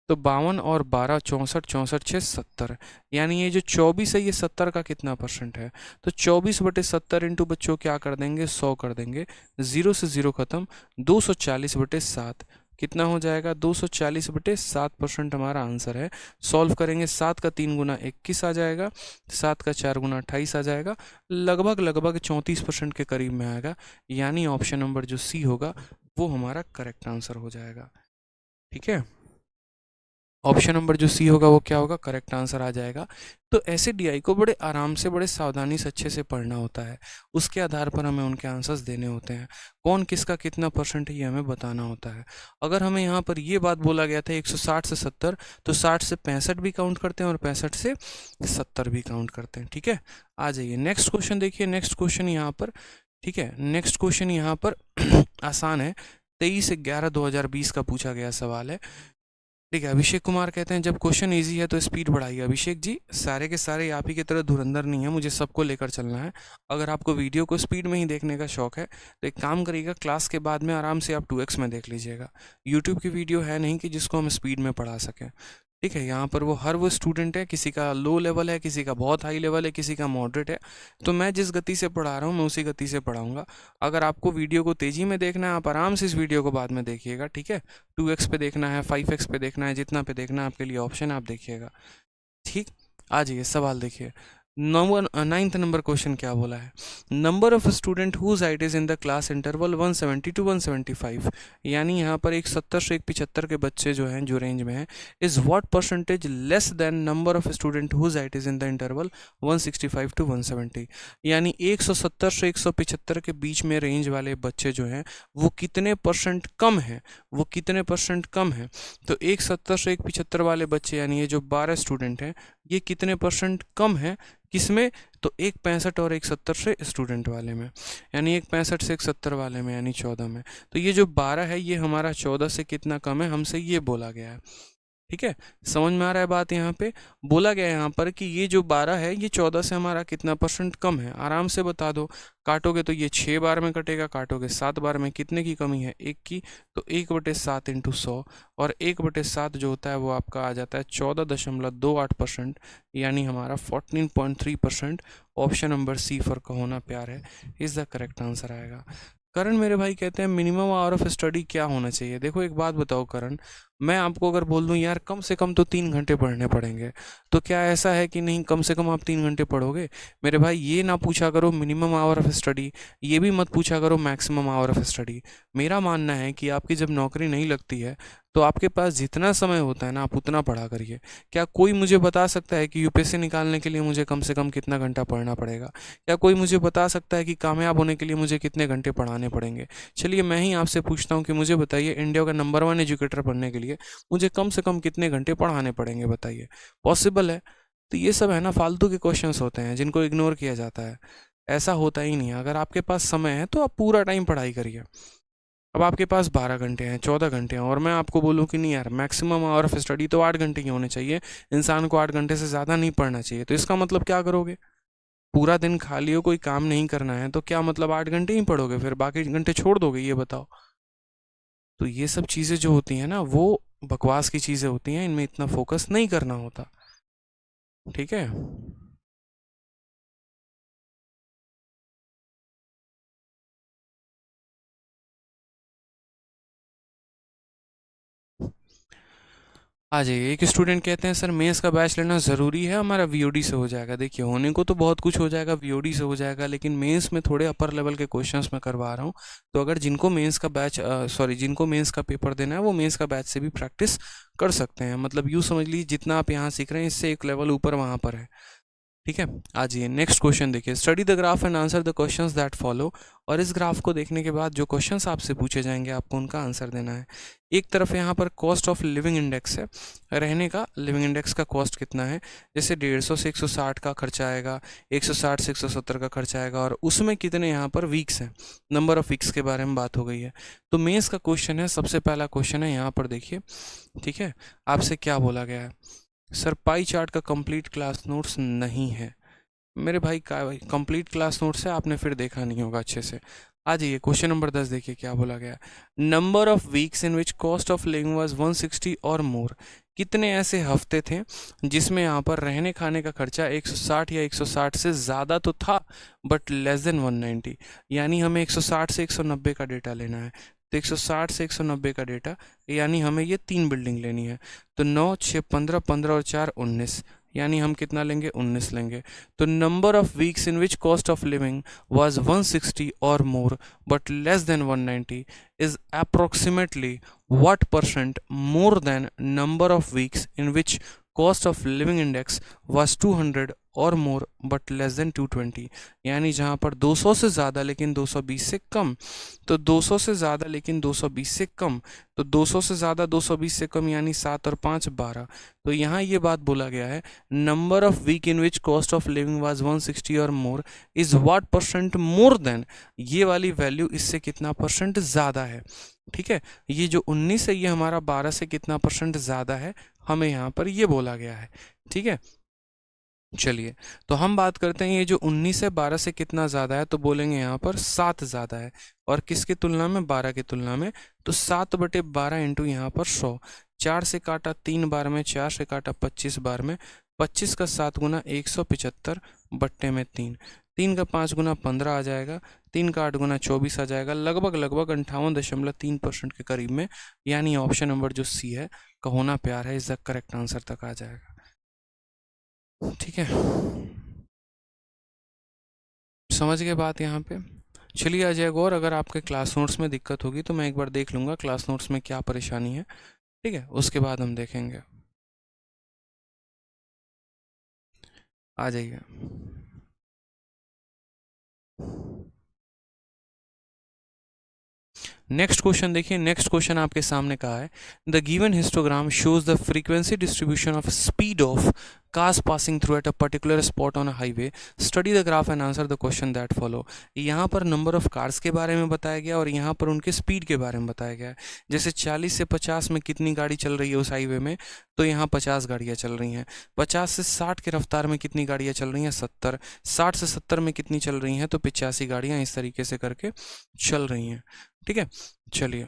तो 52 और 12 64, 64 6 70, यानी ये जो 24 है ये 70 का कितना परसेंट है। तो 24/70 इंटू बच्चों क्या कर देंगे, 100 कर देंगे, 0 से 0 खत्म, 240/7 कितना हो जाएगा, 240/7% हमारा आंसर है। सॉल्व करेंगे, 7 का 3 गुना 21 आ जाएगा, 7 का 4 गुना 28 आ जाएगा, लगभग 34% के करीब में आएगा। यानी ऑप्शन नंबर जो सी होगा वो हमारा करेक्ट आंसर हो जाएगा। ठीक है, ऑप्शन नंबर जो सी होगा वो क्या होगा, करेक्ट आंसर आ जाएगा। तो ऐसे डीआई को बड़े आराम से, बड़े सावधानी से, अच्छे से पढ़ना होता है। उसके आधार पर हमें उनके आंसर्स देने होते हैं। कौन किसका कितना परसेंट है ये हमें बताना होता है। अगर हमें यहाँ पर ये बात बोला गया था 160 से 70, तो 60 से 65 भी काउंट करते हैं और 65 से 70 भी काउंट करते हैं। ठीक है, आ जाइए नेक्स्ट क्वेश्चन देखिए। नेक्स्ट क्वेश्चन यहाँ पर, ठीक है, नेक्स्ट क्वेश्चन यहाँ पर आसान है, 23/11/2020 का पूछा गया सवाल है। ठीक है, अभिषेक कुमार कहते हैं जब क्वेश्चन इजी है तो स्पीड बढ़ाइए। अभिषेक जी, सारे के सारे आप ही की तरह धुरंधर नहीं है, मुझे सबको लेकर चलना है। अगर आपको वीडियो को स्पीड में ही देखने का शौक है तो एक काम करिएगा, क्लास के बाद में आराम से आप 2x में देख लीजिएगा। यूट्यूब की वीडियो है नहीं कि जिसको हम स्पीड में पढ़ा सकें। ठीक है, यहाँ पर हर वो स्टूडेंट है, किसी का लो लेवल है, किसी का बहुत हाई लेवल है, किसी का मॉडरेट है। तो मैं जिस गति से पढ़ा रहा हूँ मैं उसी गति से पढ़ाऊँगा। अगर आपको वीडियो को तेज़ी में देखना है, आप आराम से इस वीडियो को बाद में देखिएगा। ठीक है, 2x पे देखना है, 5x पे देखना है, जितना पे देखना है आपके लिए ऑप्शन आप देखिएगा। ठीक, आ जाइए सवाल देखिए। नाइन्थ नंबर क्वेश्चन क्या बोला है, number of student whose height is in the class interval 170 to 175, यानी यहाँ पर एक 70 से 175 के बच्चे जो हैं, जो रेंज में हैं, is what percentage less than number of student whose height is in the interval 165 to 170, यानी 170 से 175 के बीच में रेंज वाले बच्चे जो हैं वो कितने परसेंट कम हैं, वो कितने परसेंट कम हैं। तो 170 से 175 वाले बच्चे, यानी ये जो 12 स्टूडेंट हैं, ये कितने परसेंट कम है किसमें, तो 165 और 170 से स्टूडेंट वाले में, यानी 165 से 170 वाले में, यानी 14 में। तो ये जो 12 है ये हमारा 14 से कितना कम है, हमसे ये बोला गया है। ठीक है, समझ में आ रहा है बात। यहाँ पे बोला गया है यहाँ पर कि ये जो 12 है ये 14 से हमारा कितना परसेंट कम है, आराम से बता दो। काटोगे तो ये 6 बार में कटेगा, काटोगे 7 बार में, कितने की कमी है, 1 की। तो 1/7 इंटू 100, और 1/7 जो होता है वो आपका आ जाता है 14.28%, यानी हमारा 14.3%। ऑप्शन नंबर सी फॉर का होना प्यार है इज द करेक्ट आंसर आएगा। करण मेरे भाई कहते हैं मिनिमम आवर ऑफ स्टडी क्या होना चाहिए। देखो एक बात बताओ करण, मैं आपको अगर बोल दूं यार कम से कम तो 3 घंटे पढ़ने पड़ेंगे, तो क्या ऐसा है कि नहीं कम से कम आप 3 घंटे पढ़ोगे? मेरे भाई ये ना पूछा करो मिनिमम आवर ऑफ स्टडी, ये भी मत पूछा करो मैक्सिमम आवर ऑफ स्टडी। मेरा मानना है कि आपकी जब नौकरी नहीं लगती है तो आपके पास जितना समय होता है ना आप उतना पढ़ा करिए। क्या कोई मुझे बता सकता है कि यूपीएससी निकालने के लिए मुझे कम से कम कितना घंटा पढ़ना पड़ेगा? क्या कोई मुझे बता सकता है कि कामयाब होने के लिए मुझे कितने घंटे पढ़ाने पड़ेंगे? चलिए मैं ही आपसे पूछता हूँ कि मुझे बताइए इंडिया का नंबर 1 एजुकेटर बनने के लिए मुझे कम से कम कितने घंटे पढ़ाने पड़ेंगे, बताइए। पॉसिबल है? तो ये सब है ना फालतू के क्वेश्चंस होते हैं जिनको इग्नोर किया जाता है। ऐसा होता ही नहीं है। अगर आपके पास समय है तो आप पूरा टाइम पढ़ाई करिए। अब आपके पास 12 घंटे हैं, 14 घंटे हैं, और मैं आपको बोलूँ कि नहीं यार मैक्सिमम आवर ऑफ स्टडी तो 8 घंटे ही होने चाहिए, इंसान को 8 घंटे से ज़्यादा नहीं पढ़ना चाहिए, तो इसका मतलब क्या करोगे? पूरा दिन खाली हो, कोई काम नहीं करना है, तो क्या मतलब 8 घंटे ही पढ़ोगे, फिर बाकी घंटे छोड़ दोगे, ये बताओ। तो ये सब चीज़ें जो होती हैं ना वो बकवास की चीज़ें होती हैं, इनमें इतना फोकस नहीं करना होता। ठीक है। आ जाइए। एक स्टूडेंट कहते हैं सर मेंस का बैच लेना ज़रूरी है, हमारा वीओडी से हो जाएगा। देखिए होने को तो बहुत कुछ हो जाएगा, वीओडी से हो जाएगा, लेकिन मेंस में थोड़े अपर लेवल के क्वेश्चंस मैं करवा रहा हूँ। तो अगर जिनको मेंस का बैच जिनको मेंस का पेपर देना है वो मेंस का बैच से भी प्रैक्टिस कर सकते हैं। मतलब यूँ समझ लीजिए जितना आप यहाँ सीख रहे हैं इससे एक लेवल ऊपर वहाँ पर है। ठीक है। आ जाइए नेक्स्ट क्वेश्चन देखिए, study the graph and answer the questions that follow. और इस ग्राफ को देखने के बाद जो क्वेश्चंस आपसे पूछे जाएंगे आपको उनका आंसर देना है। एक तरफ यहाँ पर कॉस्ट ऑफ लिविंग इंडेक्स है, रहने का लिविंग इंडेक्स का कॉस्ट कितना है, जैसे 150 से 160 का खर्चा आएगा, 160 से 170 का खर्चा आएगा, और उसमें कितने यहाँ पर वीक्स हैं, नंबर ऑफ वीक्स के बारे में बात हो गई है। तो मेंस का क्वेश्चन है, सबसे पहला क्वेश्चन है यहाँ पर देखिए। ठीक है, आपसे क्या बोला गया है, सर पाई चार्ट का कंप्लीट क्लास नोट्स नहीं है। मेरे भाई का भाई कंप्लीट क्लास नोट्स है, आपने फिर देखा नहीं होगा अच्छे से। आ जाइए क्वेश्चन नंबर 10 देखिए क्या बोला गया। Number of weeks in which cost of living was 160 और मोर। कितने ऐसे हफ्ते थे जिसमें यहाँ पर रहने खाने का खर्चा 160 या 160 से ज़्यादा तो था बट लेस देन 190, यानी हमें 160 से 190 का डेटा लेना है। तो 160 से 190 का डेटा, यानी हमें ये 3 बिल्डिंग लेनी है। तो 9, 6, 15, 15 और 4 19, यानी हम कितना लेंगे, 19 लेंगे। तो number of weeks in which cost of living was 160 और more but less then 190 is approximately what percent more than number of weeks in which cost of living index was 200 और मोर बट लेस देन 220, यानी जहाँ पर 200 से ज़्यादा लेकिन 220 से कम, तो 200 से ज़्यादा लेकिन 220 से कम, तो 200 से ज़्यादा 220 से कम, यानी 7 और 5 12। तो यहाँ ये बात बोला गया है number of week in which cost of living was 160 और more is what percent more than, ये वाली वैल्यू इससे कितना परसेंट ज़्यादा है। ठीक है, ये जो 19 है ये हमारा 12 से कितना परसेंट ज़्यादा है, हमें यहाँ पर ये बोला गया है। ठीक है, चलिए तो हम बात करते हैं ये जो 19 है 12 से कितना ज़्यादा है, तो बोलेंगे यहाँ पर 7 ज़्यादा है। और किसकी तुलना में, 12 की तुलना में। तो 7/12 इंटू यहाँ पर 100, 4 से काटा 3 बार में, 4 से काटा 25 बार में, 25 का 7 गुना 175 बट्टे में 3, 3 का 5 गुना 15 आ जाएगा, 3 का 8 गुना 24 आ जाएगा, लगभग 58.3% के करीब में, यानी ऑप्शन नंबर जो सी है का होना प्यार है इस द करेक्ट आंसर तक आ जाएगा। ठीक है, समझ गए बात यहाँ पे। चलिए अजय गौर, अगर आपके क्लास नोट्स में दिक्कत होगी तो मैं एक बार देख लूँगा क्लास नोट्स में क्या परेशानी है। ठीक है, उसके बाद हम देखेंगे। आ जाइए। नेक्स्ट क्वेश्चन देखिए, नेक्स्ट क्वेश्चन आपके सामने कहा है the given histogram shows the frequency distribution of speed of cars passing through at a particular spot on a highway. Study the graph and answer the question that follow. यहाँ पर number of cars के बारे में बताया गया और यहाँ पर उनके स्पीड के बारे में बताया गया है। जैसे 40 से 50 में कितनी गाड़ी चल रही है उस हाईवे में, तो यहाँ 50 गाड़ियाँ चल रही हैं। 50 से 60 की रफ्तार में कितनी गाड़ियाँ चल रही हैं, 70। 60 से 70 में कितनी चल रही हैं, तो 85 गाड़ियाँ इस तरीके से करके चल रही हैं। ठीक है, चलिए।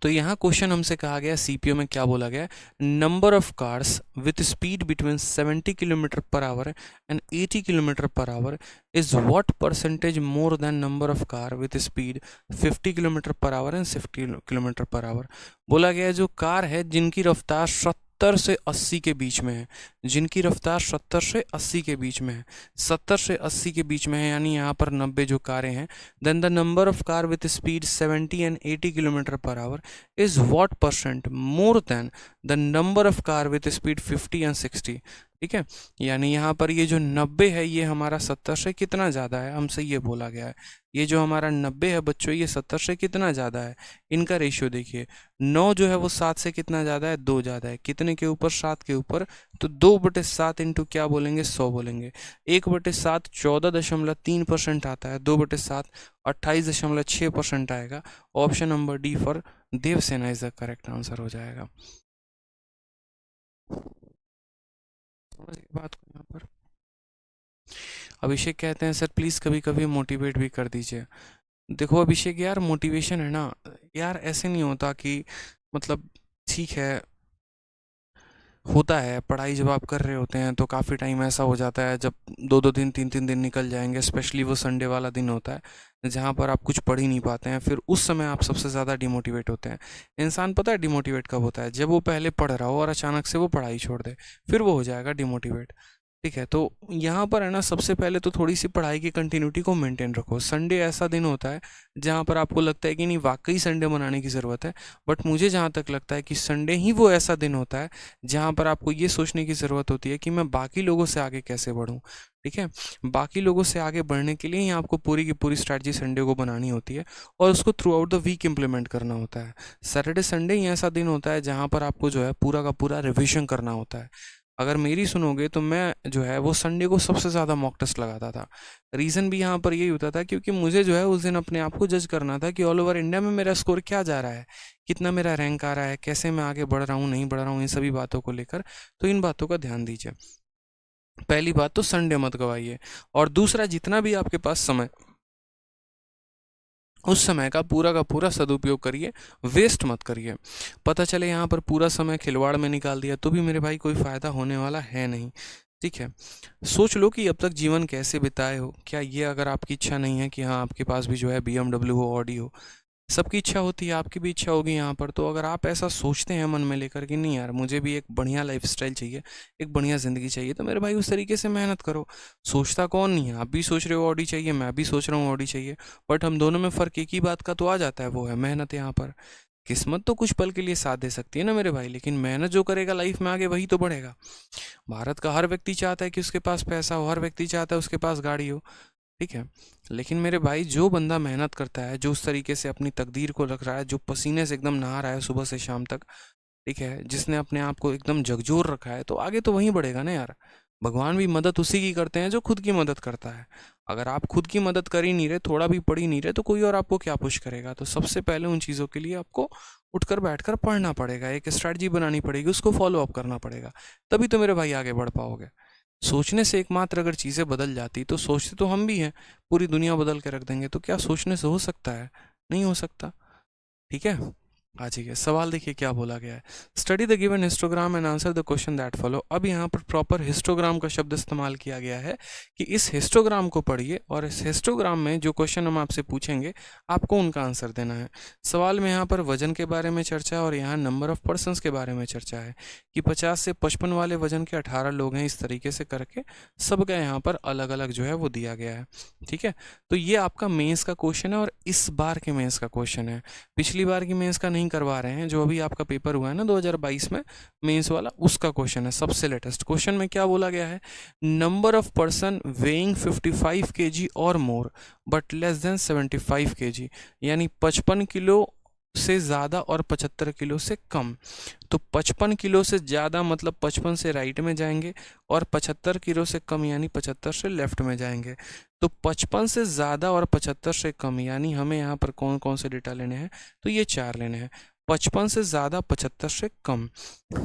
तो यहाँ क्वेश्चन हमसे कहा गया सीपीओ में क्या बोला गया, number of cars with speed between 70 kilometre per our and 80 kilometre per hour is what percentage more than number of car with speed 50 kilometre per our and 60 kilometre per our. बोला गया जो car है जिनकी रफ्तार 70 से 80 के बीच में है, जिनकी रफ्तार 70 से 80 के बीच में है, 70 से 80 के बीच में है, यानी यहाँ पर 90 जो कारें हैं, then the number of car with speed 70 and 80 kilometre per hour is what percent more than the number of car with speed 50 and 60। ठीक है, यानी यहाँ पर ये जो 90 है ये हमारा 70 से कितना ज़्यादा है, हमसे ये बोला गया है। ये जो हमारा 90 है बच्चों, ये 70 से कितना ज़्यादा है, इनका रेशियो देखिए। 9 जो है वो 7 से कितना ज़्यादा है, 2 ज़्यादा है। कितने के ऊपर, 7 के ऊपर, तो 2/7 इंटू क्या बोलेंगे, 100 बोलेंगे। 1/7 14.3% आता है, 2/7 28.6% आएगा। Option number D for Devasena is the correct answer हो जाएगा। बात को यहाँ पर अभिषेक कहते हैं सर प्लीज़ कभी कभी मोटिवेट भी कर दीजिए। देखो अभिषेक यार, मोटिवेशन है ना यार, ऐसे नहीं होता कि मतलब ठीक है, होता है पढ़ाई जब आप कर रहे होते हैं तो काफ़ी टाइम ऐसा हो जाता है जब 2-2 दिन 3-3 दिन निकल जाएंगे, स्पेशली वो संडे वाला दिन होता है जहाँ पर आप कुछ पढ़ ही नहीं पाते हैं, फिर उस समय आप सबसे ज़्यादा डिमोटिवेट होते हैं। इंसान पता है डिमोटिवेट कब होता है, जब वो पहले पढ़ रहा हो और अचानक से वो पढ़ाई छोड़ दे, फिर वो हो जाएगा डिमोटिवेट। ठीक है, तो यहाँ पर है ना, सबसे पहले तो थोड़ी सी पढ़ाई की कंटिन्यूटी को मेंटेन रखो। संडे ऐसा दिन होता है जहाँ पर आपको लगता है कि नहीं वाकई संडे मनाने की ज़रूरत है, बट मुझे जहाँ तक लगता है कि संडे ही वो ऐसा दिन होता है जहाँ पर आपको ये सोचने की ज़रूरत होती है कि मैं बाकी लोगों से आगे कैसे बढ़ूँ। ठीक है, बाकी लोगों से आगे बढ़ने के लिए ही आपको पूरी की पूरी स्ट्रैटेजी संडे को बनानी होती है और उसको throughout the week implement करना होता है। सैटरडे संडे ही ऐसा दिन होता है जहाँ पर आपको जो है पूरा का पूरा रिविजन करना होता है। अगर मेरी सुनोगे तो मैं जो है वो संडे को सबसे ज़्यादा मॉक टेस्ट लगाता था। रीज़न भी यहाँ पर यही होता था क्योंकि मुझे जो है उस दिन अपने आप को जज करना था कि ऑल ओवर इंडिया में मेरा स्कोर क्या जा रहा है, कितना मेरा रैंक आ रहा है, कैसे मैं आगे बढ़ रहा हूँ, नहीं बढ़ रहा हूँ, इन सभी बातों को लेकर। तो इन बातों का ध्यान दीजिए। पहली बात तो संडे मत गवाइए, और दूसरा जितना भी आपके पास समय, उस समय का पूरा सदुपयोग करिए, वेस्ट मत करिए। पता चले यहाँ पर पूरा समय खिलवाड़ में निकाल दिया तो भी मेरे भाई कोई फ़ायदा होने वाला है नहीं। ठीक है, सोच लो कि अब तक जीवन कैसे बिताए हो। क्या ये अगर आपकी इच्छा नहीं है कि हाँ आपके पास भी जो है BMW हो, ऑडी हो, सबकी इच्छा होती है, आपकी भी इच्छा होगी यहाँ पर। तो अगर आप ऐसा सोचते हैं मन में लेकर कि नहीं यार मुझे भी एक बढ़िया लाइफस्टाइल चाहिए, एक बढ़िया ज़िंदगी चाहिए, तो मेरे भाई उस तरीके से मेहनत करो। सोचता कौन नहीं है, आप भी सोच रहे हो ऑडी चाहिए, मैं भी सोच रहा हूँ ऑडी चाहिए, बट हम दोनों में फ़र्क एक ही बात का तो आ जाता है, वो है मेहनत। यहाँ पर किस्मत तो कुछ पल के लिए साथ दे सकती है ना मेरे भाई, लेकिन मेहनत जो करेगा लाइफ में आगे वही तो बढ़ेगा। भारत का हर व्यक्ति चाहता है कि उसके पास पैसा हो, हर व्यक्ति चाहता है उसके पास गाड़ी हो। ठीक है, लेकिन मेरे भाई जो बंदा मेहनत करता है, जो उस तरीके से अपनी तकदीर को रख रहा है, जो पसीने से एकदम नहा रहा है सुबह से शाम तक, ठीक है, जिसने अपने आप को एकदम झकझोर रखा है, तो आगे तो वहीं बढ़ेगा ना यार। भगवान भी मदद उसी की करते हैं जो खुद की मदद करता है। अगर आप खुद की मदद कर ही नहीं रहे, थोड़ा भी पढ़ ही नहीं रहे, तो कोई और आपको क्या पुश करेगा। तो सबसे पहले उन चीज़ों के लिए आपको उठकर बैठकर पढ़ना पड़ेगा, एक स्ट्रैटेजी बनानी पड़ेगी, उसको फॉलो अप करना पड़ेगा, तभी तो मेरे भाई आगे बढ़ पाओगे। सोचने से एकमात्र अगर चीज़ें बदल जाती, तो सोचते तो हम भी हैं, पूरी दुनिया बदल के रख देंगे, तो क्या सोचने से हो सकता है? नहीं हो सकता। ठीक है, आ जाइए, सवाल देखिए क्या बोला गया है। Study the given histogram and answer the question that follow. अब यहाँ पर प्रॉपर हिस्टोग्राम का शब्द इस्तेमाल किया गया है कि इस हिस्टोग्राम को पढ़िए और इस हिस्टोग्राम में जो क्वेश्चन हम आपसे पूछेंगे आपको उनका आंसर देना है। सवाल में यहाँ पर वजन के बारे में चर्चा है और यहाँ नंबर ऑफ पर्सनस के बारे में चर्चा है कि 50 से 55 वाले वजन के 18 लोग हैं, इस तरीके से करके सबका यहाँ पर अलग अलग जो है वो दिया गया है। ठीक है, तो ये आपका मेंस का क्वेश्चन है और इस बार के मेंस का क्वेश्चन है। पिछली बार की मेंस का नहीं करवा रहे हैं, जो अभी आपका पेपर हुआ है ना 2022 में मेंस वाला, उसका क्वेश्चन है सबसे लेटेस्ट। क्वेश्चन में क्या बोला गया है, number of person weighing 55 kg और more but less then 75 kg, यानी 55 किलो से ज़्यादा और 75 किलो से कम। तो 55 किलो से ज़्यादा मतलब 55 से राइट में जाएंगे, और 75 किलो से कम यानी 75 से लेफ्ट में जाएंगे। तो 55 से ज़्यादा और 75 से कम यानी हमें यहाँ पर कौन कौन से डेटा लेने हैं, तो ये 4 लेने हैं। 55 से ज़्यादा 75 से कम,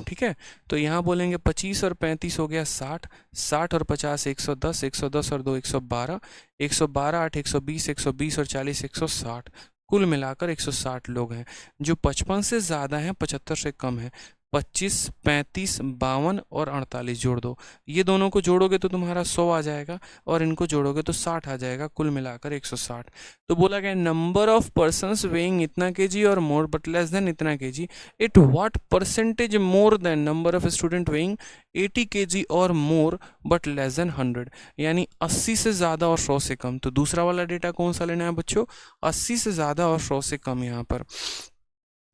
ठीक है। तो यहाँ बोलेंगे 25 और 35 हो गया 60, 60 और 50 110, 110 और 2 112, 112 8 120, 120 और 40 160, कुल मिलाकर 160 लोग हैं। जो 55 से ज़्यादा हैं 75 से कम है 25, 35, 52 और 48 जोड़ दो। ये दोनों को जोड़ोगे तो तुम्हारा 100 आ जाएगा, और इनको जोड़ोगे तो 60 आ जाएगा, कुल मिलाकर 160। तो बोला गया नंबर ऑफ पर्सन्स वेइंग इतना केजी और मोर बट लेस देन इतना KG, it what percentage more than number of student weighing 80 KG और मोर बट लेस देन 100, यानी 80 से ज़्यादा और 100 से कम। तो दूसरा वाला डेटा कौन सा लेना है बच्चों, 80 से ज़्यादा और 100 से कम। यहाँ पर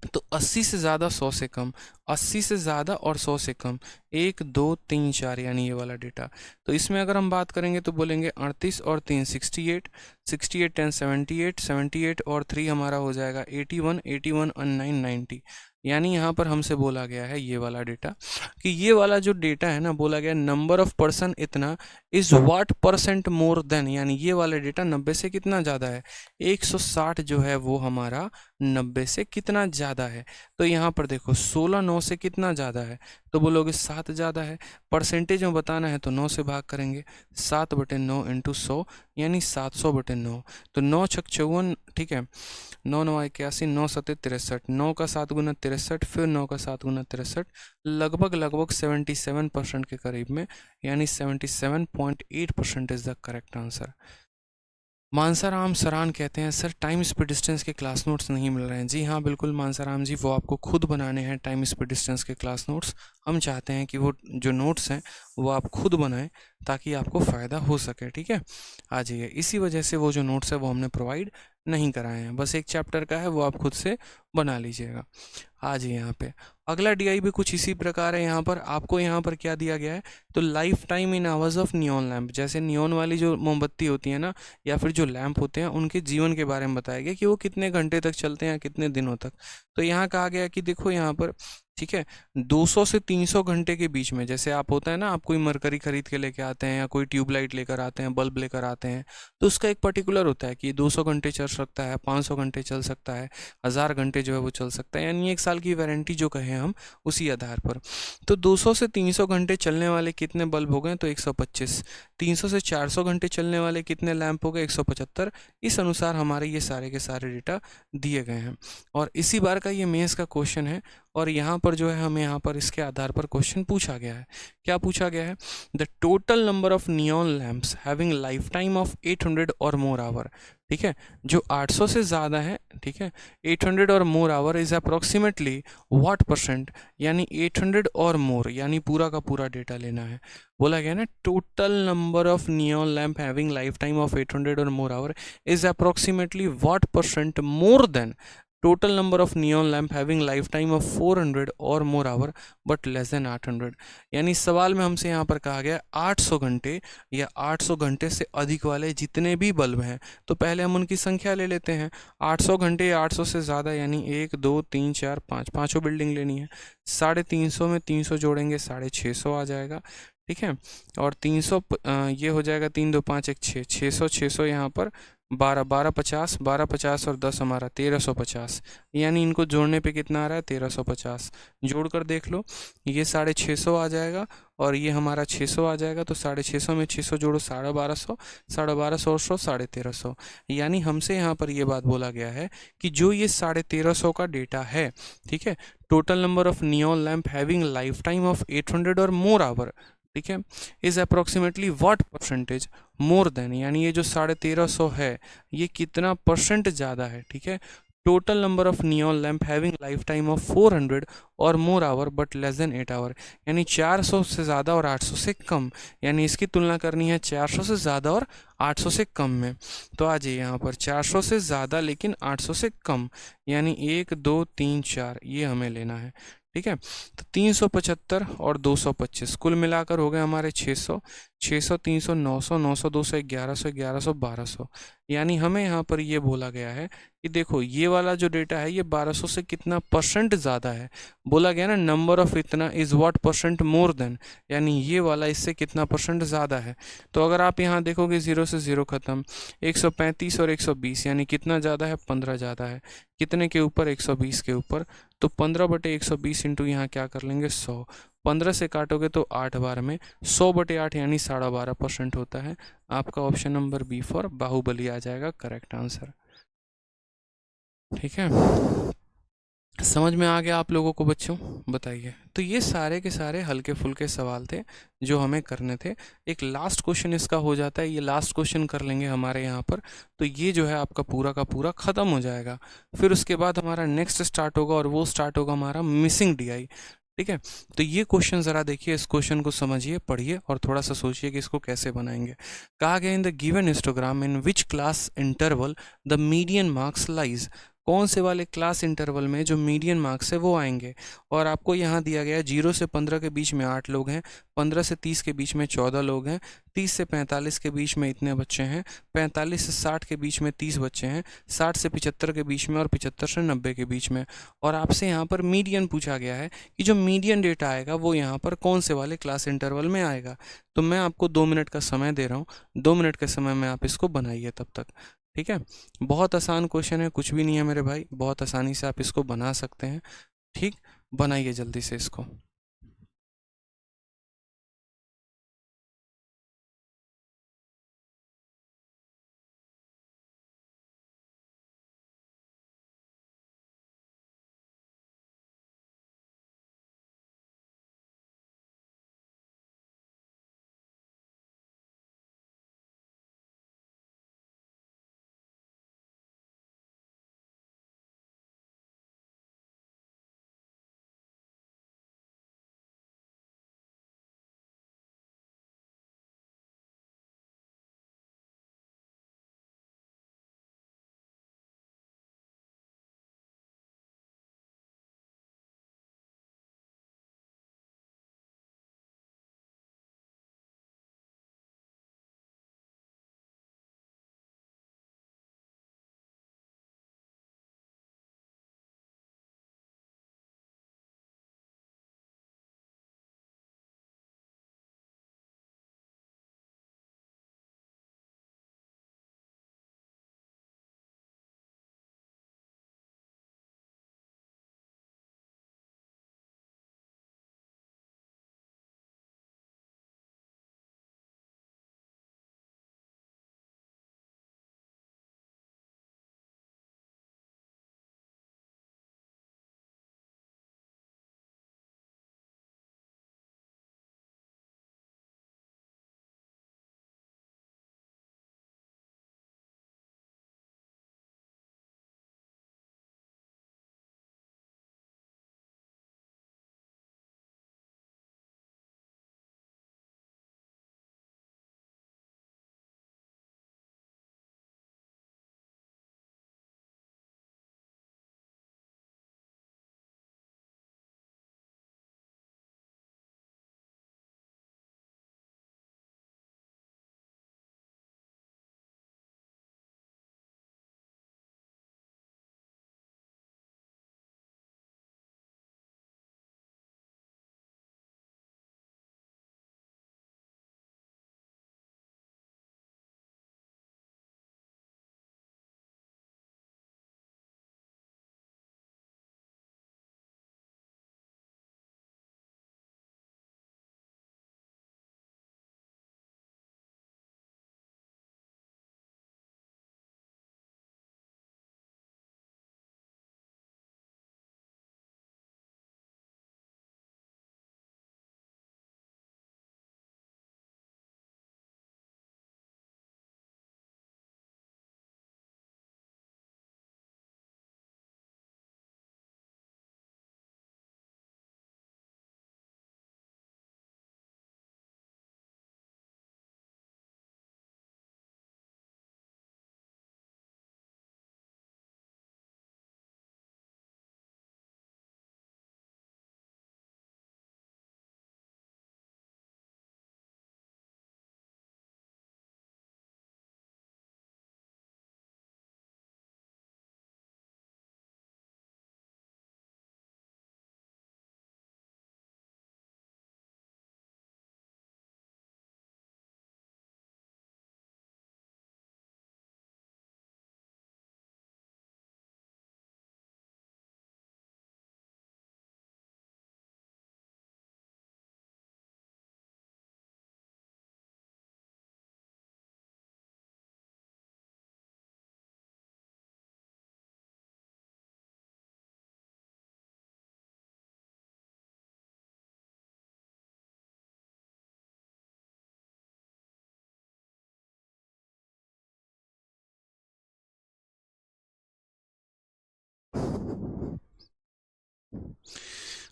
तो 80 से ज़्यादा 100 से कम, 80 से ज़्यादा और 100 से कम, 1 2 3 4 यानी ये वाला डेटा। तो इसमें अगर हम बात करेंगे तो बोलेंगे 38 और 3 68, 68 10 78, 78 और 3 हमारा हो जाएगा 81, 81 और 9 90। यानी यहाँ पर हमसे बोला गया है ये वाला डेटा, कि ये वाला जो डेटा है ना, बोला गया नंबर ऑफ पर्सन इतना is what percent more then, यानी ये वाला डेटा 90 से कितना ज़्यादा है, 160 जो है वो हमारा 90 से कितना ज़्यादा है। तो यहाँ पर देखो 16 9 से कितना ज़्यादा है, तो बोलोगे 7 ज़्यादा है। परसेंटेज में बताना है तो 9 से भाग करेंगे, 7/9 इंटू 100 यानी 700/9। तो 9 छक 54, ठीक है, 9 9 81, 9 7 63, 9 का 7 गुना 63, फिर 9 का 7 गुना 63, लगभग 77% के करीब में, यानी 77.8% is the correct answer. Mansaram सरान कहते हैं सर टाइम स्पीड डिस्टेंस के क्लास नोट्स नहीं मिल रहे हैं। जी हाँ बिल्कुल मानसाराम जी, वो आपको खुद बनाने हैं टाइम स्पीड डिस्टेंस के क्लास नोट्स। हम चाहते हैं कि वो जो नोट्स हैं वो आप खुद बनाएं ताकि आपको फ़ायदा हो सके, ठीक है। आ जाइए, इसी वजह से वो जो नोट्स है वो हमने प्रोवाइड नहीं कराए हैं, बस एक चैप्टर का है वो आप खुद से बना लीजिएगा। आ जाइए यहाँ पे अगला डीआई भी कुछ इसी प्रकार है। यहाँ पर आपको यहाँ पर क्या दिया गया है, तो life time in hours of neon lamp, जैसे नियॉन वाली जो मोमबत्ती होती है ना, या फिर जो लैंप होते हैं उनके जीवन के बारे में बताया गया कि वो कितने घंटे तक चलते हैं, कितने दिनों तक। तो यहाँ कहा गया कि देखो यहाँ पर, ठीक है, 200 से 300 घंटे के बीच में, जैसे आप होता है ना, आप कोई मरकरी खरीद के लेके आते हैं या कोई ट्यूबलाइट लेकर आते हैं, बल्ब लेकर आते हैं, तो उसका एक पर्टिकुलर होता है कि 200 घंटे चल सकता है, 500 घंटे चल सकता है, 1000 घंटे जो है वो चल सकता है, यानी 1 साल की वारंटी जो कहें हम उसी आधार पर। तो 200 से 300 घंटे चलने वाले कितने बल्ब हो गए, तो 125। 300 से 400 घंटे चलने वाले कितने लैंप हो गए, 175। इस अनुसार हमारे ये सारे के सारे डेटा दिए गए हैं, और इसी बार का ये मेंस का क्वेश्चन है। और यहाँ पर जो है हमें यहाँ पर इसके आधार पर क्वेश्चन पूछा गया है। क्या पूछा गया है, the total number of neon lamps having life time of 800 or more our, ठीक है, जो 800 से ज़्यादा है, ठीक है, 800 or more hour is approximately what percent, यानी 800 और मोर, यानी पूरा का पूरा डेटा लेना है। बोला गया ना total number of neon lamp having life time of 800 or more hour is approximately what percent more than total number of neon lamp having life time of 400 or more hour but less than 800। यानी सवाल में हमसे यहाँ पर कहा गया 800 घंटे या 800 घंटे से अधिक वाले जितने भी बल्ब हैं, तो पहले हम उनकी संख्या ले लेते हैं। 800 घंटे या 800 से ज़्यादा, यानी 1 2 3 4 5, पाँचों बिल्डिंग लेनी है। 350 में 300 जोड़ेंगे 650 आ जाएगा, ठीक है, और 300 ये हो जाएगा 3 2 5 1 6, 600 600 यहाँ पर 12 12 50, 12 50 और 10 हमारा 1350, यानी इनको जोड़ने पे कितना आ रहा है 1350। जोड़ कर देख लो, ये 650 आ जाएगा और ये हमारा 600 आ जाएगा, तो 650 में 600 जोड़ो 1250, 1250 और 100 1350। यानी हमसे यहाँ पर ये बात बोला गया है कि जो ये 1350 का डेटा है, ठीक है, total number of neon lamp having life time of 800 or more our, ठीक है, is approximately what percentage more than, यानी ये जो 1350 है ये कितना परसेंट ज़्यादा है, ठीक है, total number of neon lamp having life time of 400 or more hour but less than 8 hour, यानी 400 से ज़्यादा और 800 से कम, यानी इसकी तुलना करनी है 400 से ज़्यादा और 800 से कम में। तो आ जाइए यहाँ पर 400 से ज़्यादा लेकिन 800 से कम, यानी 1 2 3 4 ये हमें लेना है, ठीक है। तो 375 और 225 कुल मिलाकर हो गए हमारे 600। 600, 300, 900, 900, 200, 1100, 1100, 1200। यानी हमें यहाँ पर ये बोला गया है कि देखो ये वाला जो डेटा है ये 1200 से कितना परसेंट ज़्यादा है। बोला गया ना नंबर ऑफ इतना is what percent more then, यानी ये वाला इससे कितना परसेंट ज़्यादा है। तो अगर आप यहाँ देखोगे 0 से 0 ख़त्म, 135 और 120, यानी कितना ज़्यादा है, 15 ज़्यादा है। कितने के ऊपर, 120 के ऊपर। तो 15/120 इंटू यहाँ क्या कर लेंगे, 100। 15 से काटोगे तो 8 बार में 100/8 यानी 12.5% होता है। आपका option number B for Baahubali आ जाएगा करेक्ट आंसर। ठीक है, समझ में आ गया आप लोगों को बच्चों? बताइए। तो ये सारे के सारे हल्के फुल्के सवाल थे जो हमें करने थे। एक लास्ट क्वेश्चन इसका हो जाता है, ये लास्ट क्वेश्चन कर लेंगे हमारे यहाँ पर, तो ये जो है आपका पूरा का पूरा ख़त्म हो जाएगा। फिर उसके बाद हमारा नेक्स्ट स्टार्ट होगा और वो स्टार्ट होगा हमारा मिसिंग डीआई। ठीक है, तो ये क्वेश्चन ज़रा देखिए, इस क्वेश्चन को समझिए, पढ़िए और थोड़ा सा सोचिए कि इसको कैसे बनाएंगे। कहा गया in the given histogram in which class interval the median marks lies, कौन से वाले क्लास इंटरवल में जो मीडियन मार्क्स है वो आएंगे। और आपको यहाँ दिया गया है 0 से 15 के बीच में 8 लोग हैं, 15 से 30 के बीच में 14 लोग हैं, 30 से 45 के बीच में इतने बच्चे हैं, 45 से 60 के बीच में 30 बच्चे हैं, 60 से 75 के बीच में और 75 से 90 के बीच में। और आपसे यहाँ पर मीडियन पूछा गया है कि जो मीडियन डेटा आएगा वो यहाँ पर कौन से वाले क्लास इंटरवल में आएगा। तो मैं आपको 2 मिनट का समय दे रहा हूँ, 2 मिनट के समय में आप इसको बनाइए तब तक। ठीक है, बहुत आसान क्वेश्चन है, कुछ भी नहीं है मेरे भाई, बहुत आसानी से आप इसको बना सकते हैं। ठीक, बनाइए जल्दी से इसको।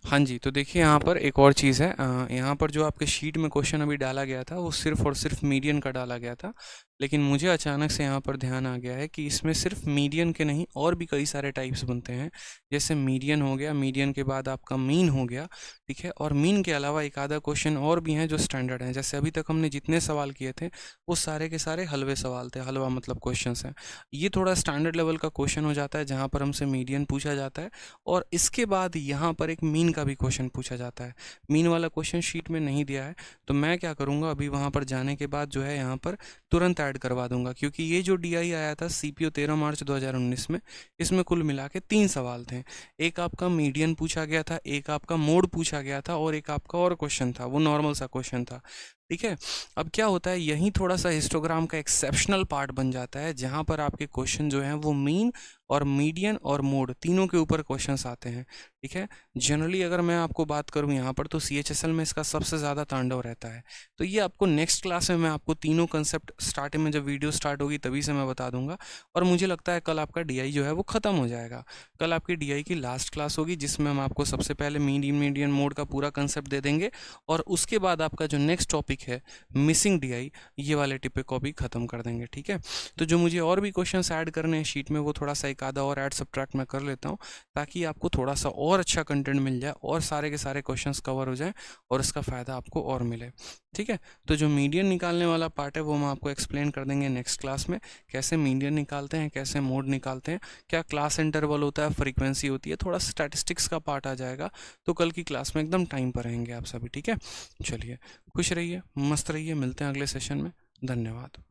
हाँ जी, तो देखिए यहाँ पर एक और चीज़ है, यहाँ पर जो आपके शीट में क्वेश्चन अभी डाला गया था वो सिर्फ और सिर्फ मीडियन का डाला गया था, लेकिन मुझे अचानक से यहाँ पर ध्यान आ गया है कि इसमें सिर्फ मीडियन के नहीं और भी कई सारे टाइप्स बनते हैं। जैसे मीडियन हो गया, मीडियन के बाद आपका मीन हो गया, ठीक है, और मीन के अलावा एक आधा क्वेश्चन और भी हैं जो स्टैंडर्ड हैं। जैसे अभी तक हमने जितने सवाल किए थे वो सारे के सारे हलवे सवाल थे, हलवा मतलब क्वेश्चन हैं। ये थोड़ा स्टैंडर्ड लेवल का क्वेश्चन हो जाता है जहाँ पर हमसे मीडियन पूछा जाता है, और इसके बाद यहाँ पर एक मीन का भी क्वेश्चन पूछा जाता है। मीन वाला क्वेश्चन शीट में नहीं दिया है, तो मैं क्या करूँगा, अभी वहाँ पर जाने के बाद जो है यहाँ पर तुरंत ऐड करवा दूंगा, क्योंकि ये जो डीआई आया था सीपीओ 13 मार्च 2019 में, इसमें कुल मिला के 3 सवाल थे। एक आपका मीडियन पूछा गया था, एक आपका मोड पूछा गया था, और एक आपका और क्वेश्चन था, वो नॉर्मल सा क्वेश्चन था, ठीक है। अब क्या होता है, यही थोड़ा सा हिस्टोग्राम का एक्सेप्शनल पार्ट बन जाता है, जहाँ पर आपके क्वेश्चन जो हैं वो मीन और मीडियन और मोड तीनों के ऊपर क्वेश्चंस आते हैं, ठीक है। जनरली अगर मैं आपको बात करूं यहाँ पर, तो सीएचएसएल में इसका सबसे ज़्यादा तांडव रहता है। तो ये आपको नेक्स्ट क्लास में मैं आपको तीनों कंसेप्ट स्टार्टिंग में जब वीडियो स्टार्ट होगी तभी से मैं बता दूंगा, और मुझे लगता है कल आपका डीआई जो है वो ख़त्म हो जाएगा। कल आपकी डीआई की लास्ट क्लास होगी, जिसमें हम आपको सबसे पहले मीडियन मोड का पूरा कंसेप्ट दे देंगे, और उसके बाद आपका जो नेक्स्ट टॉपिक है मिसिंग डीआई, ये वाले टॉपिक को भी ख़त्म कर देंगे, ठीक है। तो जो मुझे और भी क्वेश्चंस ऐड करने हैं शीट में, वो थोड़ा सा एक आधा और ऐड सब्ट्रैक्ट मैं कर लेता हूँ, ताकि आपको थोड़ा सा और अच्छा कंटेंट मिल जाए और सारे के सारे क्वेश्चंस कवर हो जाएं और इसका फ़ायदा आपको और मिले, ठीक है। तो जो मीडियन निकालने वाला पार्ट है वो हम आपको एक्सप्लेन कर देंगे नेक्स्ट क्लास में, कैसे मीडियन निकालते हैं, कैसे मोड निकालते हैं, क्या क्लास इंटरवल होता है, फ्रीक्वेंसी होती है, थोड़ा स्टैटिस्टिक्स का पार्ट आ जाएगा। तो कल की क्लास में एकदम टाइम पर रहेंगे आप सभी, ठीक है। चलिए, खुश रहिए, मस्त रहिए, मिलते हैं अगले सेशन में। धन्यवाद।